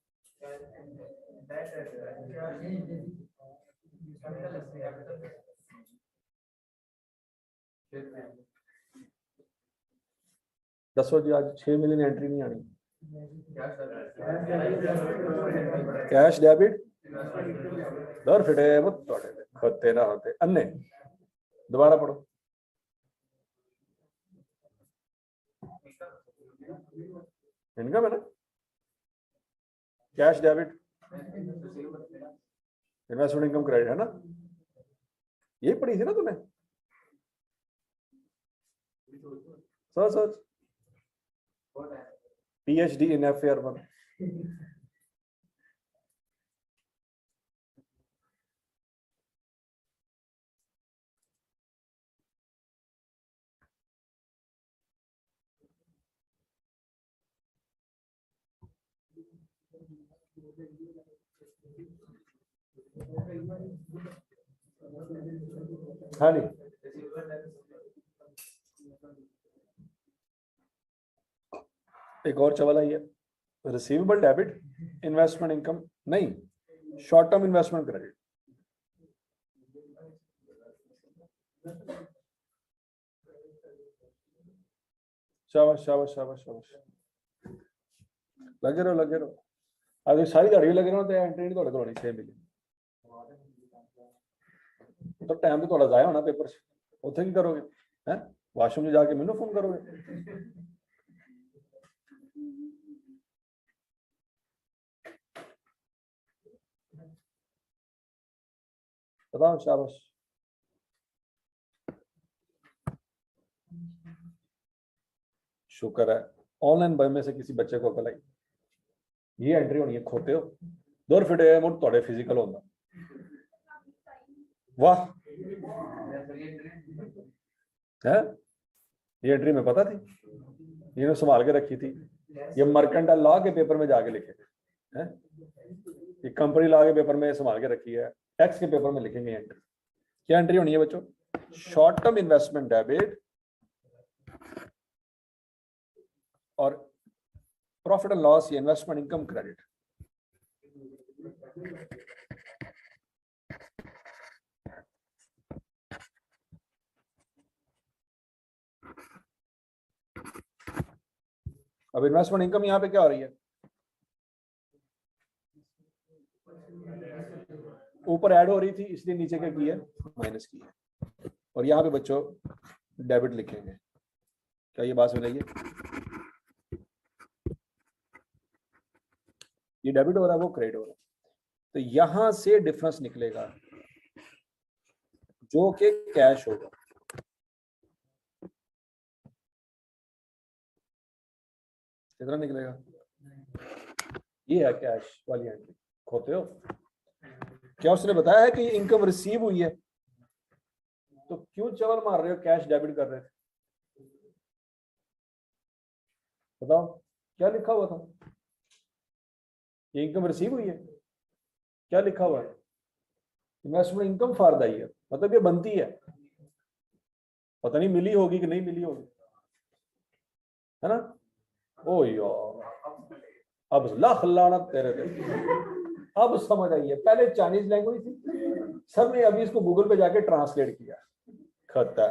दसो जी, आज 6 मिलियन एंट्री नहीं आनी। कैश डेबिट दर फिटे होते ना होते अन्य, दोबारा पढ़ो। इनकम है ना, cash debit, investment income credit है ना, यही पढ़ी थी ना तूने? सोच सोच, PhD in FAR1। हाँ जी, एक और चवल आई है, रिसीवेबल डेबिट, इन्वेस्टमेंट इनकम नहीं, शॉर्ट टर्म इन्वेस्टमेंट क्रेडिट। शाबाश शाबाश शाबाश शाबाश, लगे रहो लगे रहो। अगर सारी दिहाड़ी लगे रहो तो एंट्री नहीं थोड़े होनी 6 मिलियन। तो टाइम तो थोड़ा जाया होना पेपर से, उत्थे की करोगे हैं? वाशरूम में जाके मैनू फोन करोगे? बताओ, शाबाश। शुक्र है ऑनलाइन बाय में से किसी बच्चे को अकल आई। ये एंट्री होनी है, खोते हो 2 फिटे मुड़ थोड़े फिजिकल होता। वाह है, ये एंट्री में पता थी, ये संभाल के रखी थी। ये मर्केंटाइल लॉ के पेपर में जाके लिखे हैं, ये कंपनी लॉ के पेपर में संभाल के रखी है, टैक्स के पेपर में लिखेंगे एंट्री। क्या एंट्री होनी है बच्चों? शॉर्ट टर्म इन्वेस्टमेंट डेबिट और प्रॉफिट एंड लॉस या इन्वेस्टमेंट इनकम क्रेडिट। अब इन्वेस्टमेंट इनकम यहां पे क्या हो रही है? ऊपर ऐड हो रही थी इसलिए नीचे क्या की है? माइनस की है। और यहाँ पे बच्चों डेबिट लिखेंगे। क्या ये बात समझ आइए? ये डेबिट हो रहा है, वो क्रेडिट हो रहा है, तो यहां से डिफरेंस निकलेगा जो कि कैश होगा। कितना निकलेगा? ये है कैश वाली एंट्री। खोते हो क्या? उसने बताया है कि इनकम रिसीव हुई है, तो क्यों चवल मार रहे हो? कैश डेबिट कर रहे थे, बताओ क्या लिखा हुआ था? ये इनकम रिसीव हुई है, क्या लिखा हुआ है? Investment income for the year, मतलब ये बनती है, पता नहीं मिली होगी कि नहीं मिली होगी, है ना? ओ यार, अब लाख लानत तेरे पे, अब समझ आई है। पहले चाइनीज लैंग्वेज थी, सब ने अभी इसको गूगल पे जाके ट्रांसलेट किया। खत्ता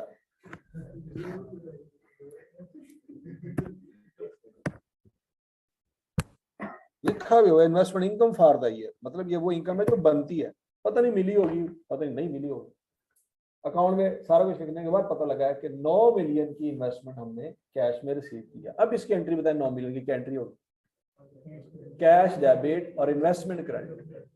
लिखा भी हुआ investment income for the year, मतलब ये वो इनकम है जो बनती है, पता नहीं मिली होगी, पता नहीं मिली होगी। अकाउंट में सारा कुछ लिखने के बाद पता लगा है कि 9 मिलियन की इन्वेस्टमेंट हमने कैश में रिसीव किया। अब इसकी एंट्री बताएं, 9 मिलियन की क्या एंट्री होगी? कैश डेबिट और इन्वेस्टमेंट क्रेडिट।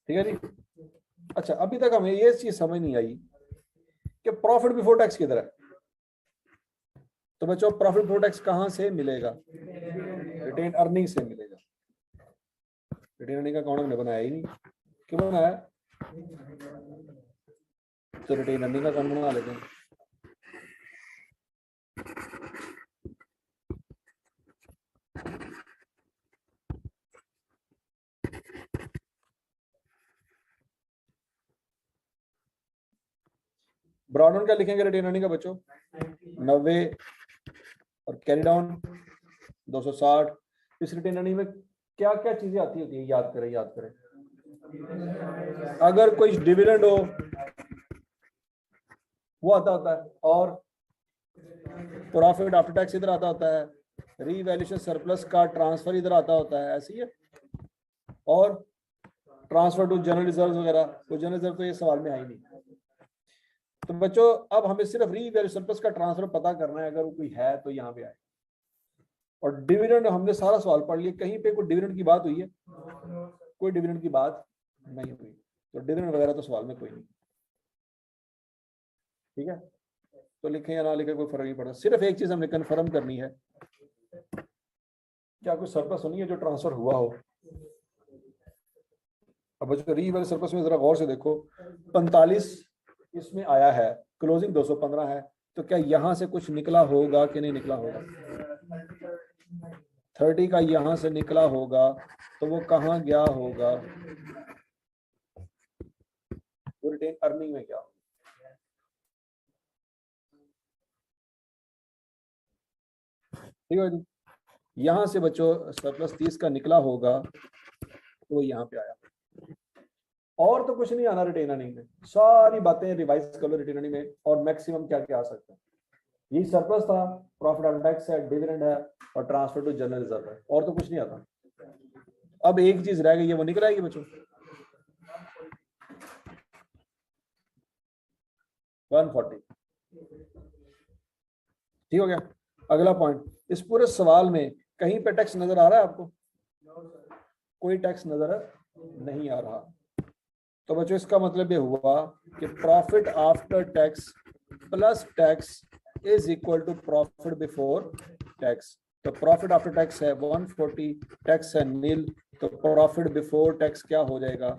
ठीक है जी। अच्छा, अभी तक हमें ये चीज समझ नहीं आई कि प्रॉफिट बिफोर टैक्स किधर है। तो बच्चों प्रॉफिट बिफोर टैक्स कहां से मिलेगा? रिटेन अर्निंग से मिलेगा। रिटेन अर्निंग का अकाउंट हमने बनाया ही नहीं, क्यों बनाया? तो रिटेन अर्निंग का अकाउंट बना लेते हैं। ब्रॉड क्या लिखेंगे रिटेन अर्निंग का बच्चों? 90 और कैरी डाउन 260। इस रिटेन अर्निंग में क्या क्या चीजें आती होती है? याद करें, याद करें। अगर कोई डिविडेंड हो वो आता होता है, और प्रॉफिट आफ्टर टैक्स इधर आता होता है, रीवैल्यूएशन सरप्लस का ट्रांसफर इधर आता होता है, ऐसी है। और ट्रांसफर टू जनरल रिजर्व वगैरह, तो जनरल रिजर्व तो ये सवाल में आई नहीं। तो बच्चों अब हमें सिर्फ रीवैल्यू सरप्लस का ट्रांसफर पता करना है, अगर वो कोई है तो यहाँ पे आए। और डिविडेंड हमने सारा सवाल पढ़ लिया, कहीं पे कोई डिविडेंड की बात हुई है? कोई डिविडेंड की बात नहीं हुई, तो डिविडेंड वगैरह तो सवाल में कोई नहीं। ठीक है, तो लिखें या ना लिखें कोई फर्क नहीं पड़ता। सिर्फ एक चीज हमने कंफर्म करनी है, क्या कोई सरप्लस नहीं है जो ट्रांसफर हुआ हो। अब बच्चों रीवैल्यू सरप्लस में जरा गौर से देखो, 45 इसमें आया है, क्लोजिंग 215 है, तो क्या यहां से कुछ निकला होगा कि नहीं निकला होगा? 30 का यहां से निकला होगा, तो वो कहां गया होगा? वो रिटेन अर्निंग में क्या? ठीक है जी। यहां से बच्चों सरप्लस 30 का निकला होगा, तो यहाँ पे आया। और तो कुछ नहीं आना रिटेन अर्निंग में, सारी बातें रिवाइज कर लो रिटेन अर्निंग में। और मैक्सिमम क्या क्या आ सकता है? ये सरप्लस था, प्रॉफिट आफ्टर टैक्स है, डिविडेंड है, और ट्रांसफर टू जनरल रिजर्व है, और तो कुछ नहीं आता। अब एक चीज रह गई है, वो निकल आएगी बच्चों, 140। ठीक हो गया। अगला पॉइंट, इस पूरे सवाल में कहीं पे टैक्स नजर आ रहा है आपको? कोई टैक्स नजर नहीं आ रहा। तो बच्चों इसका मतलब ये हुआ कि profit after tax plus tax is equal to profit before tax. तो प्रॉफिट आफ्टर टैक्स है 140, टैक्स है नील, तो प्रॉफिट बिफोर टैक्स क्या हो जाएगा?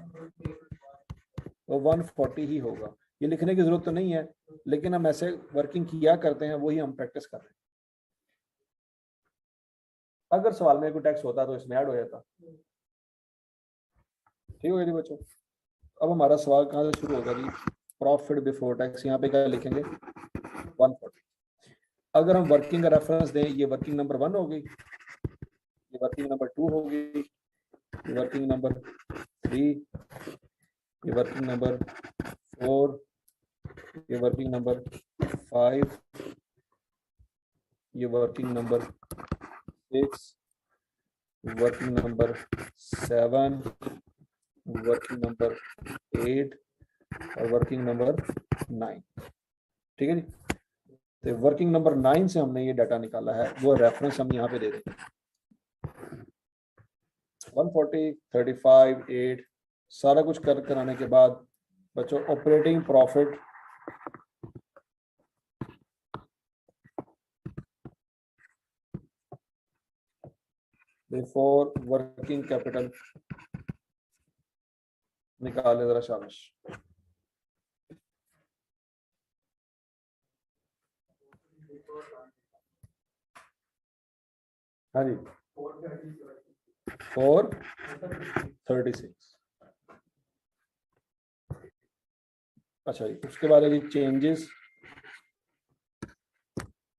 वो 140 ही होगा। ये लिखने की जरूरत तो नहीं है, लेकिन हम ऐसे वर्किंग किया करते हैं, वही हम प्रैक्टिस कर रहे हैं। अगर सवाल में कोई टैक्स होता तो इसमें ऐड हो जाता। ठीक हो गया जी बच्चों। अब हमारा सवाल कहाँ से शुरू होगा जी? प्रॉफिट बिफोर टैक्स, यहाँ पे क्या लिखेंगे? 140। अगर हम वर्किंग का रेफरेंस दें, ये वर्किंग नंबर 1 होगी, ये वर्किंग नंबर 2 होगी, ये वर्किंग नंबर 3, ये वर्किंग नंबर 4, ये वर्किंग नंबर 5, ये working number 6, working number 7, working number 8 और वर्किंग नंबर 9। ठीक है जी। तो वर्किंग नंबर 9 से हमने ये डाटा निकाला है, वो रेफरेंस हम यहाँ पे दे देंगे। 140, 35, 8 सारा कुछ कर कराने के बाद बच्चों operating profit before working capital निकाले जरा, शाबाश। हाँ जी 436। अच्छा जी, उसके बाद है जी changes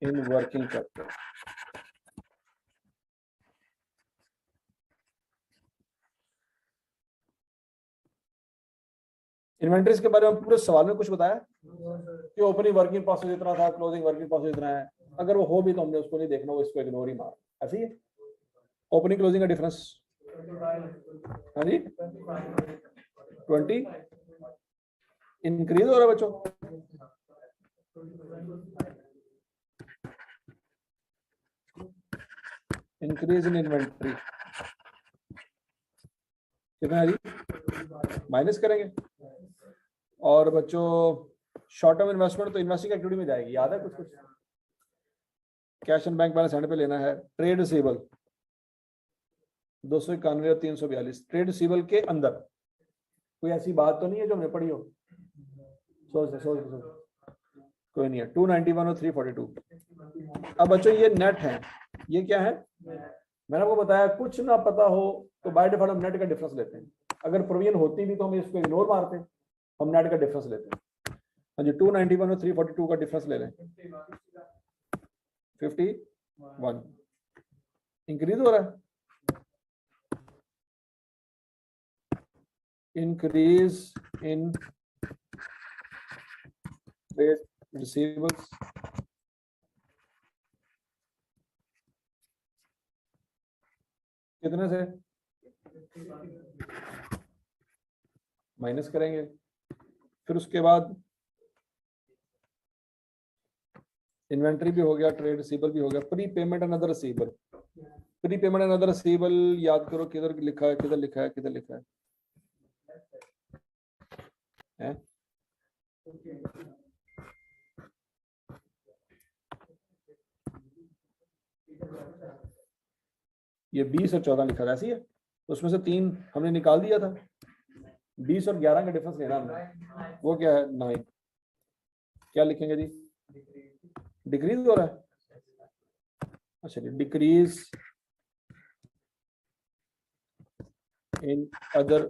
in working capital. Inventories के बारे में पूरे सवाल में कुछ बताया कि ओपनिंग वर्किंग प्रोसेस इतना था, क्लोजिंग वर्किंग प्रोसेस इतना है। अगर वो हो भी तो हमने उसको नहीं देखना, वो इसको इग्नोर ही मार, ऐसे ही है। ओपनिंग क्लोजिंग का डिफरेंस, हाँ जी 20 इंक्रीज हो रहा है बच्चों। इंक्रीज इन इन्वेंट्री कितना है जी, माइनस करेंगे। और बच्चों शॉर्ट टर्म इन्वेस्टमेंट तो इन्वेस्टिंग एक्टिविटी में जाएगी, याद है कुछ कुछ। Cash and bank balance hand पे लेना है। ट्रेड रिसीवेबल 291 और 342। ट्रेड रिसीवेबल के अंदर कोई ऐसी बात तो नहीं है जो हमने पढ़ी हो? सोच कोई नहीं है। 291 और 342। अब बच्चों ये नेट है, ये क्या है? मैंने आपको बताया कुछ ना पता हो तो बाय डिफॉल्ट हम नेट का डिफरेंस लेते हैं। अगर प्रोविजन होती भी तो हम इसको इग्नोर मारते हैं, हम नेट का डिफरेंस लेते हैं। हाँ जी 291 और 342 का डिफरेंस ले लें। 51 इंक्रीज हो रहा है। इंक्रीज इन ट्रेड रिसीवेबल्स कितने से? माइनस करेंगे। फिर उसके बाद इन्वेंट्री भी हो गया, ट्रेड रिसीवेबल भी हो गया, pre payment and other receivable. Pre payment and other receivable याद करो किधर लिखा है, किधर लिखा है, किधर लिखा है, है? ये 20 और 14 लिखा था, ऐसी है। उसमें से 3 हमने निकाल दिया था। 20 और 11 का डिफरेंस लेना हमने, वो क्या है 9। क्या लिखेंगे जी? डिक्रीज हो रहा है। अच्छा जी, डिक्रीज इन अदर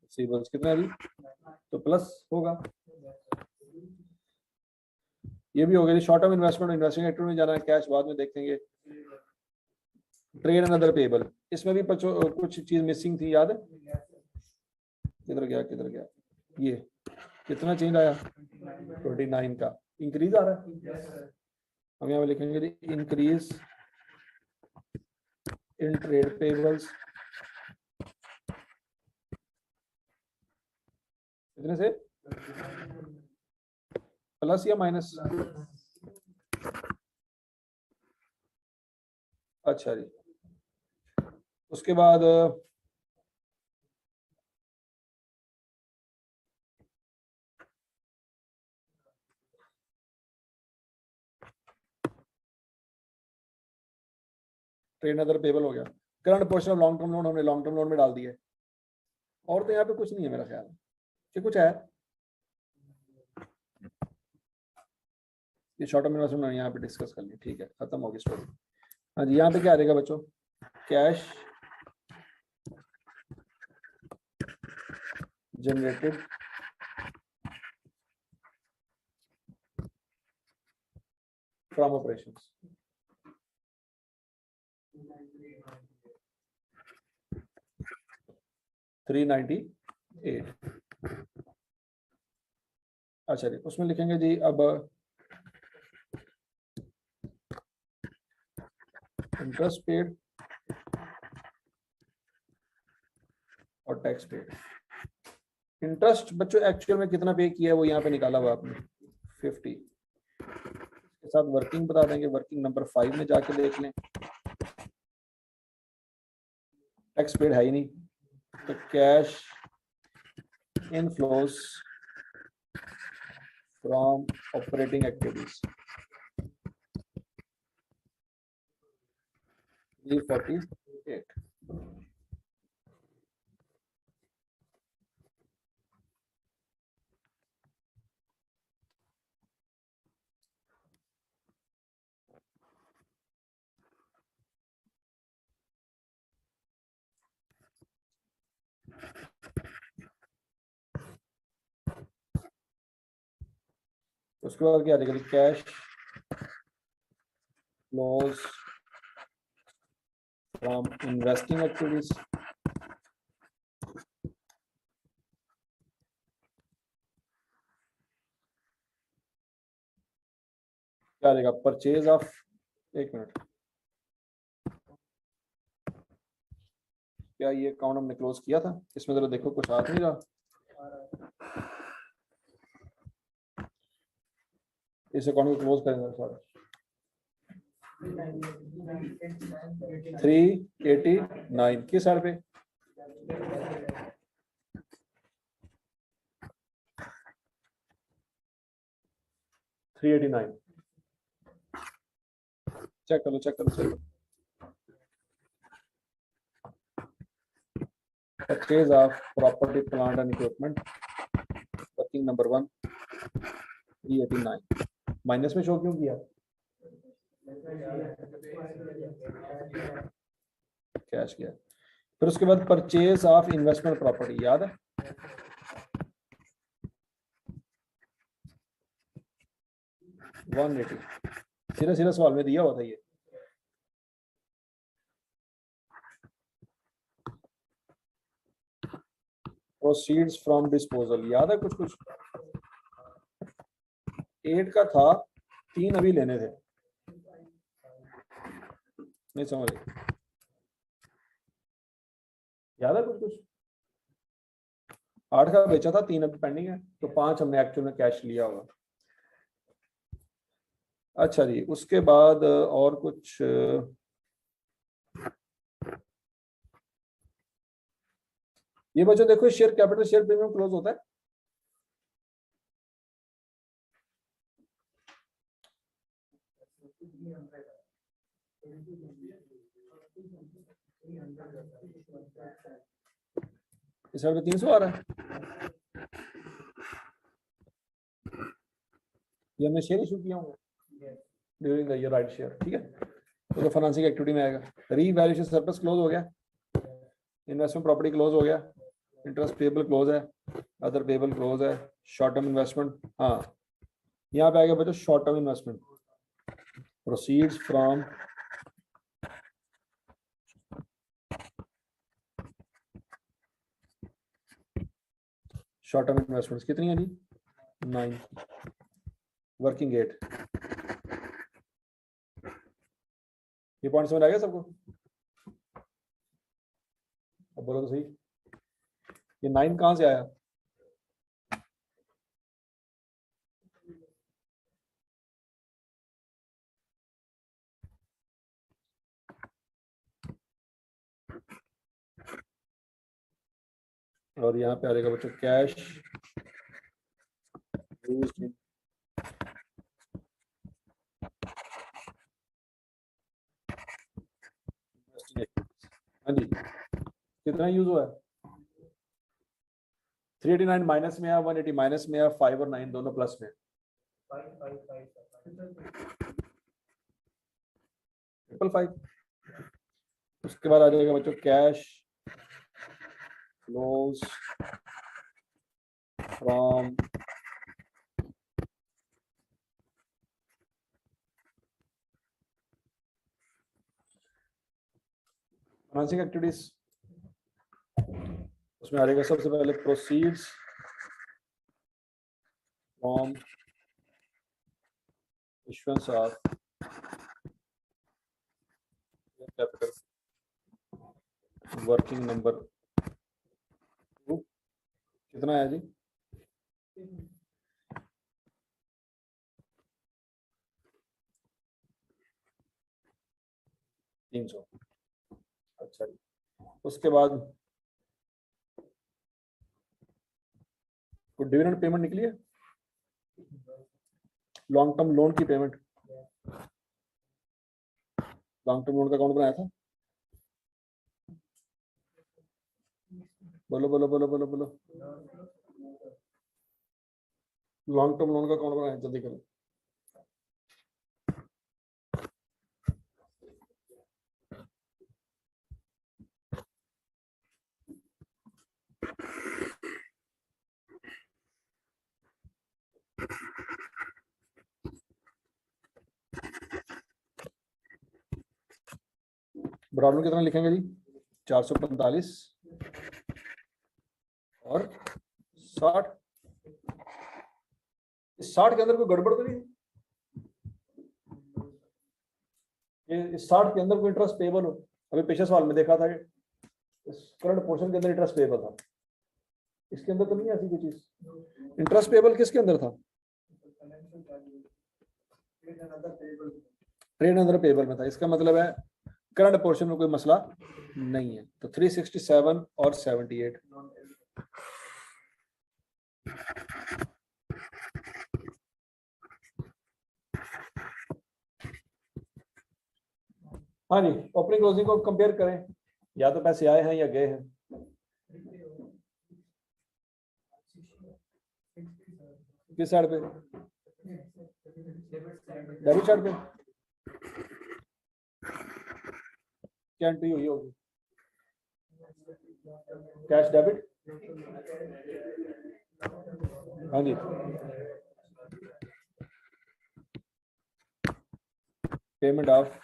रिसीवेबल्स कितना है जी? तो प्लस होगा। ये भी हो गया short term investment, investing activity में जाना है, कैश बाद में देखेंगे। ट्रेड एंड अदर पेबल, इसमें भी कुछ चीज मिसिंग थी, याद है? किधर गया, किधर गया? ये कितना चेंज आया? 29 का इंक्रीज आ रहा है। हम यहाँ पे लिखेंगे इंक्रीज इन ट्रेड पेबल्स कितने से? प्लस या माइनस? अच्छा जी, उसके बाद ट्रेड अदर पेबल हो गया। Current portion of long term loan हमने लॉन्ग टर्म लोन में डाल दिया। और तो यहाँ पे कुछ नहीं है मेरा ख्याल, कि कुछ है? ये शॉर्ट टर्म इन्वेस्टमेंट यहाँ पे डिस्कस कर लिया, ठीक है, खत्म हो गई स्टोरी। हाँ जी, यहाँ पे क्या आ जाएगा बच्चों? Cash generated from operations. $398। अच्छा जी, उसमें लिखेंगे जी अब इंटरेस्ट पेड और टैक्स पेड। इंटरेस्ट बच्चों एक्चुअल में कितना पे किया है वो यहाँ पे निकाला हुआ आपने 50 के साथ वर्किंग बता देंगे, वर्किंग नंबर 5 में जाके देख लें। टैक्स पेड है ही नहीं, तो cash inflows from operating activities 348। उसके बाद क्या आ जाएगा, cash flows from investing activities, क्या आ जाएगा, परचेज ऑफ, एक मिनट, क्या ये अकाउंट हमने क्लोज किया था? इसमें जरा देखो, कुछ आ नहीं रहा। इस अकाउंट को क्लोज करेंगे सारा। 389 किस साल पे? $389, चेक करो चेक करो चेक करो। Purchase of property plant and equipment, working number 1, 389 minus में शो क्यों किया? कैश किया। फिर उसके बाद परचेज ऑफ इन्वेस्टमेंट प्रॉपर्टी, याद है? $180, सीधा सीधा सवाल में दिया हुआ था ये। प्रोसीड्स फ्रॉम डिस्पोजल, याद है कुछ कुछ? 8 का था, 3 अभी लेने थे, नहीं समझ, याद है कुछ कुछ? 8 का बेचा था, 3 अभी पेंडिंग है, तो 5 हमने एक्चुअल में कैश लिया होगा। अच्छा जी, उसके बाद और कुछ, ये बच्चों देखो, share capital share premium close होता है। इस साल में 300 आ रहा है, ये हमने शेयर इशू किया होंगे during the year, right share, ठीक है। तो फाइनेंसिंग एक्टिविटी में आएगा। रीवैल्यूएशन सरप्लस क्लोज हो गया, इन्वेस्टमेंट प्रॉपर्टी क्लोज हो गया, इंटरेस्ट पेबल क्लोज है, अदर पेबल क्लोज है, शॉर्ट टर्म इन्वेस्टमेंट, हाँ यहाँ पे आएगा बच्चों short term investment, proceeds from short term investments कितनी है जी? 9, वर्किंग 8। ये पॉइंट समझ आ गया सबको? अब बोलो तो सही, ये 9 कहां से आया? और यहाँ पे आ जाएगा बच्चों कैश यूज्ड इन हाँ जी, कितना यूज हुआ है? 389 माइनस में है, 180 माइनस में है, 5 और 9 दोनों प्लस में, 555। उसके बाद आ जाएगा बच्चों cash flows from financing activities, उसमें आ जाएगा सबसे पहले proceeds from issuance of capital, working number 2, कितना है जी? 300। अच्छा जी, उसके बाद कोई डिविडेंड पेमेंट निकली है, लॉन्ग टर्म लोन की पेमेंट, लॉन्ग टर्म लोन का अकाउंट बनाया था, बोलो बोलो बोलो बोलो बोलो, लॉन्ग टर्म लोन का अकाउंट बनाया, जल्दी करो। ब्रॉडमैन कितना लिखेंगे जी? 445 और 60। इस 60 के अंदर कोई गड़बड़ तो नहीं? ये इस 60 के अंदर कोई इंटरेस्ट पेबल हो? अभी पिछले सवाल में देखा था कि इस करंट पोर्शन के अंदर इंटरेस्ट पेबल था, इसके अंदर तो नहीं ऐसी कोई चीज। इंटरेस्ट पेबल किसके अंदर था? ट्रेड अंदर पेबल में था। इसका मतलब है करंट पोर्शन में कोई मसला नहीं है। तो 367 और 78। हाँ जी, ओपनिंग क्लोजिंग को कंपेयर करें, या तो पैसे आए हैं या गए हैं। किस साइड पे? डेबिट साइड पे। क्या एंट्री हुई होगी? Cash debit. हाँ जी, payment of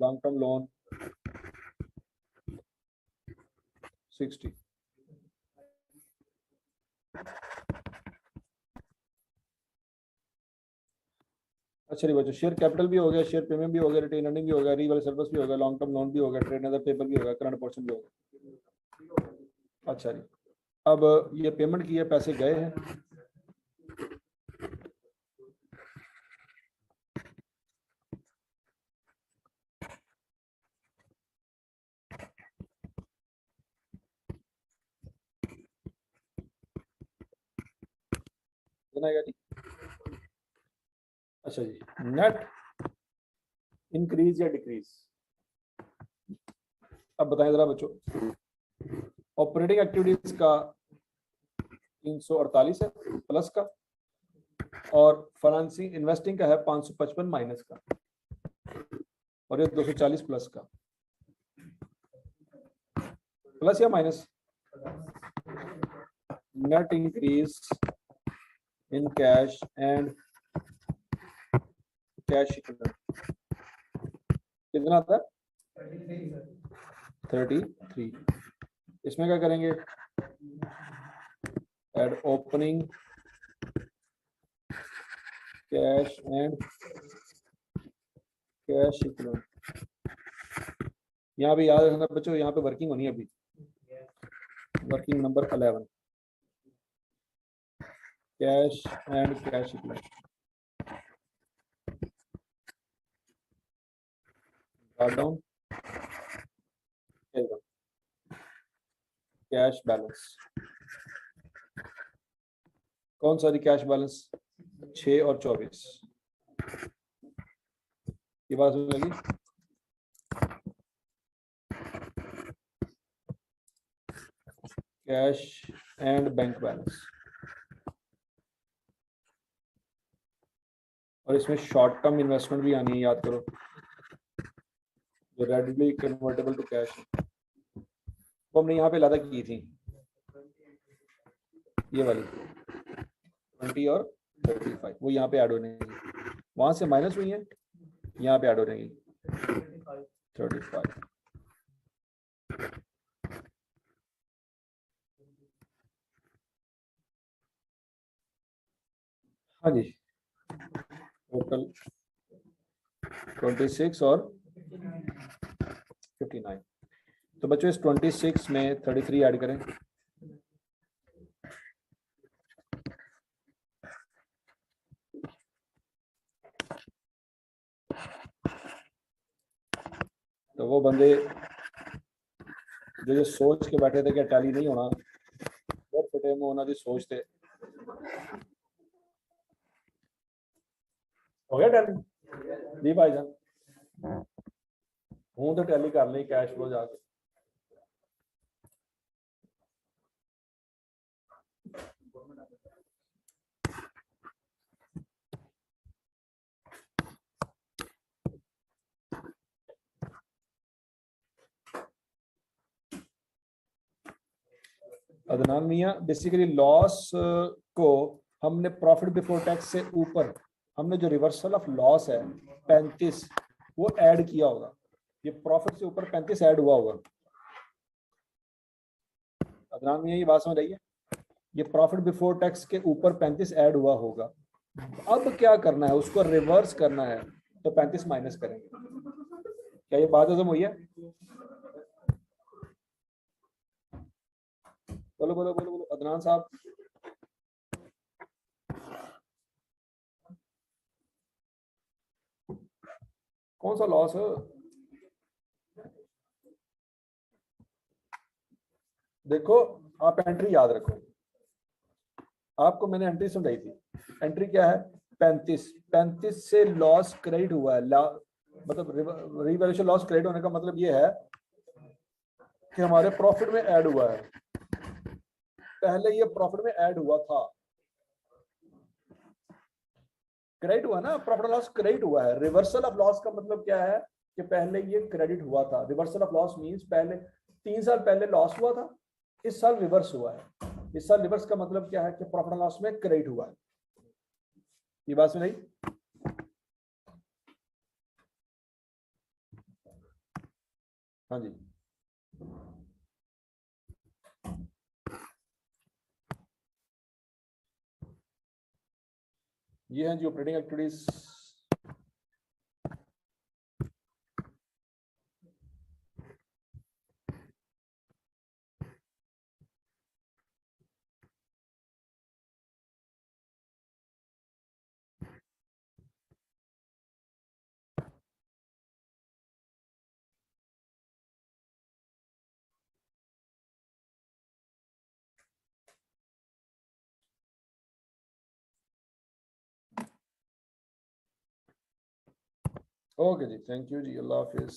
long term loan 60। अच्छा जी बच्चों, शेयर कैपिटल भी हो गया, शेयर पेमेंट भी हो गया, रिटेन अर्निंग भी हो गया, रीवैल्यू सरप्लस भी हो गया, लॉन्ग टर्म लोन भी हो गया, ट्रेड अदर पेपर भी हो गया, करंट पोर्शन भी हो गया। अच्छा जी, अब ये पेमेंट की है, पैसे गए हैं। जी अच्छा जी, नेट इंक्रीज या डिक्रीज, अब बताएं जरा बच्चों। ऑपरेटिंग एक्टिविटीज का 348 है प्लस का, और फाइनेंसिंग इन्वेस्टिंग का है 555 माइनस का, और ये 240 प्लस का। प्लस या minus? Net increase in cash and cash equivalent कितना आता है? 33। इसमें क्या करेंगे? Add opening cash and cash equivalent. यहाँ पे याद रखना बच्चों, यहाँ पे वर्किंग होनी है अभी, working number 11, cash and cash equivalent. Down cash balance, कौन सा कैश बैलेंस? 6 और 24 की बात सुन लगी? कैश एंड बैंक बैलेंस, और इसमें शॉर्ट टर्म इन्वेस्टमेंट भी आनी है, याद करो, जो रेडिली कन्वर्टेबल टू कैश वो हमने यहाँ पे लादा की थी, ये वाली 20 और 35, वो यहाँ पे ऐड होने, वहां से माइनस हुई है, यहाँ पे ऐड हो जाएंगी 35। हाँ जी, टोटल 26 और 59। तो बच्चों इस 26 में 33 ऐड करें, तो वो बंदे जो सोच के बैठे थे कि टैली नहीं होना, और फिटे में होना, जो सोचते हो गया टैली जी भाई जान, हूं तो टैली कर ली कैश फ्लो जाके। अदनान मियां, बेसिकली लॉस को हमने प्रॉफिट बिफोर टैक्स से ऊपर हमने जो रिवर्सल ऑफ लॉस है 35 वो ऐड किया होगा, ये प्रॉफिट से ऊपर 35 ऐड हुआ होगा। अदनान में ये बात समझ रही है, ये प्रॉफिट बिफोर टैक्स के ऊपर 35 ऐड हुआ होगा। अब क्या करना है, उसको रिवर्स करना है, तो 35 माइनस करेंगे। क्या ये बात हजम हुई है? बोलो बोलो बोलो बोलो अदनान साहब। कौन सा लॉस है? देखो आप एंट्री याद रखो, आपको मैंने एंट्री समझाई थी। एंट्री क्या है? 35 से लॉस क्रेडिट हुआ है, मतलब रिवैल्यूएशन लॉस क्रेडिट होने का मतलब ये है कि हमारे प्रॉफिट में ऐड हुआ है, पहले ये प्रॉफिट में ऐड हुआ था, क्रेडिट हुआ ना, प्रॉफिट लॉस क्रेडिट हुआ है। रिवर्सल ऑफ लॉस का मतलब क्या है कि पहले ये क्रेडिट हुआ था। रिवर्सल ऑफ लॉस मींस पहले 3 साल पहले लॉस हुआ था, इस साल रिवर्स हुआ है। इस साल रिवर्स का मतलब क्या है कि प्रॉफिट लॉस में क्रेडिट हुआ है। ये बात सुन नहीं? हाँ जी, ये हैं जी ऑपरेटिंग एक्टिविटीज। ओके जी, थैंक यू जी, अल्लाह हाफिज।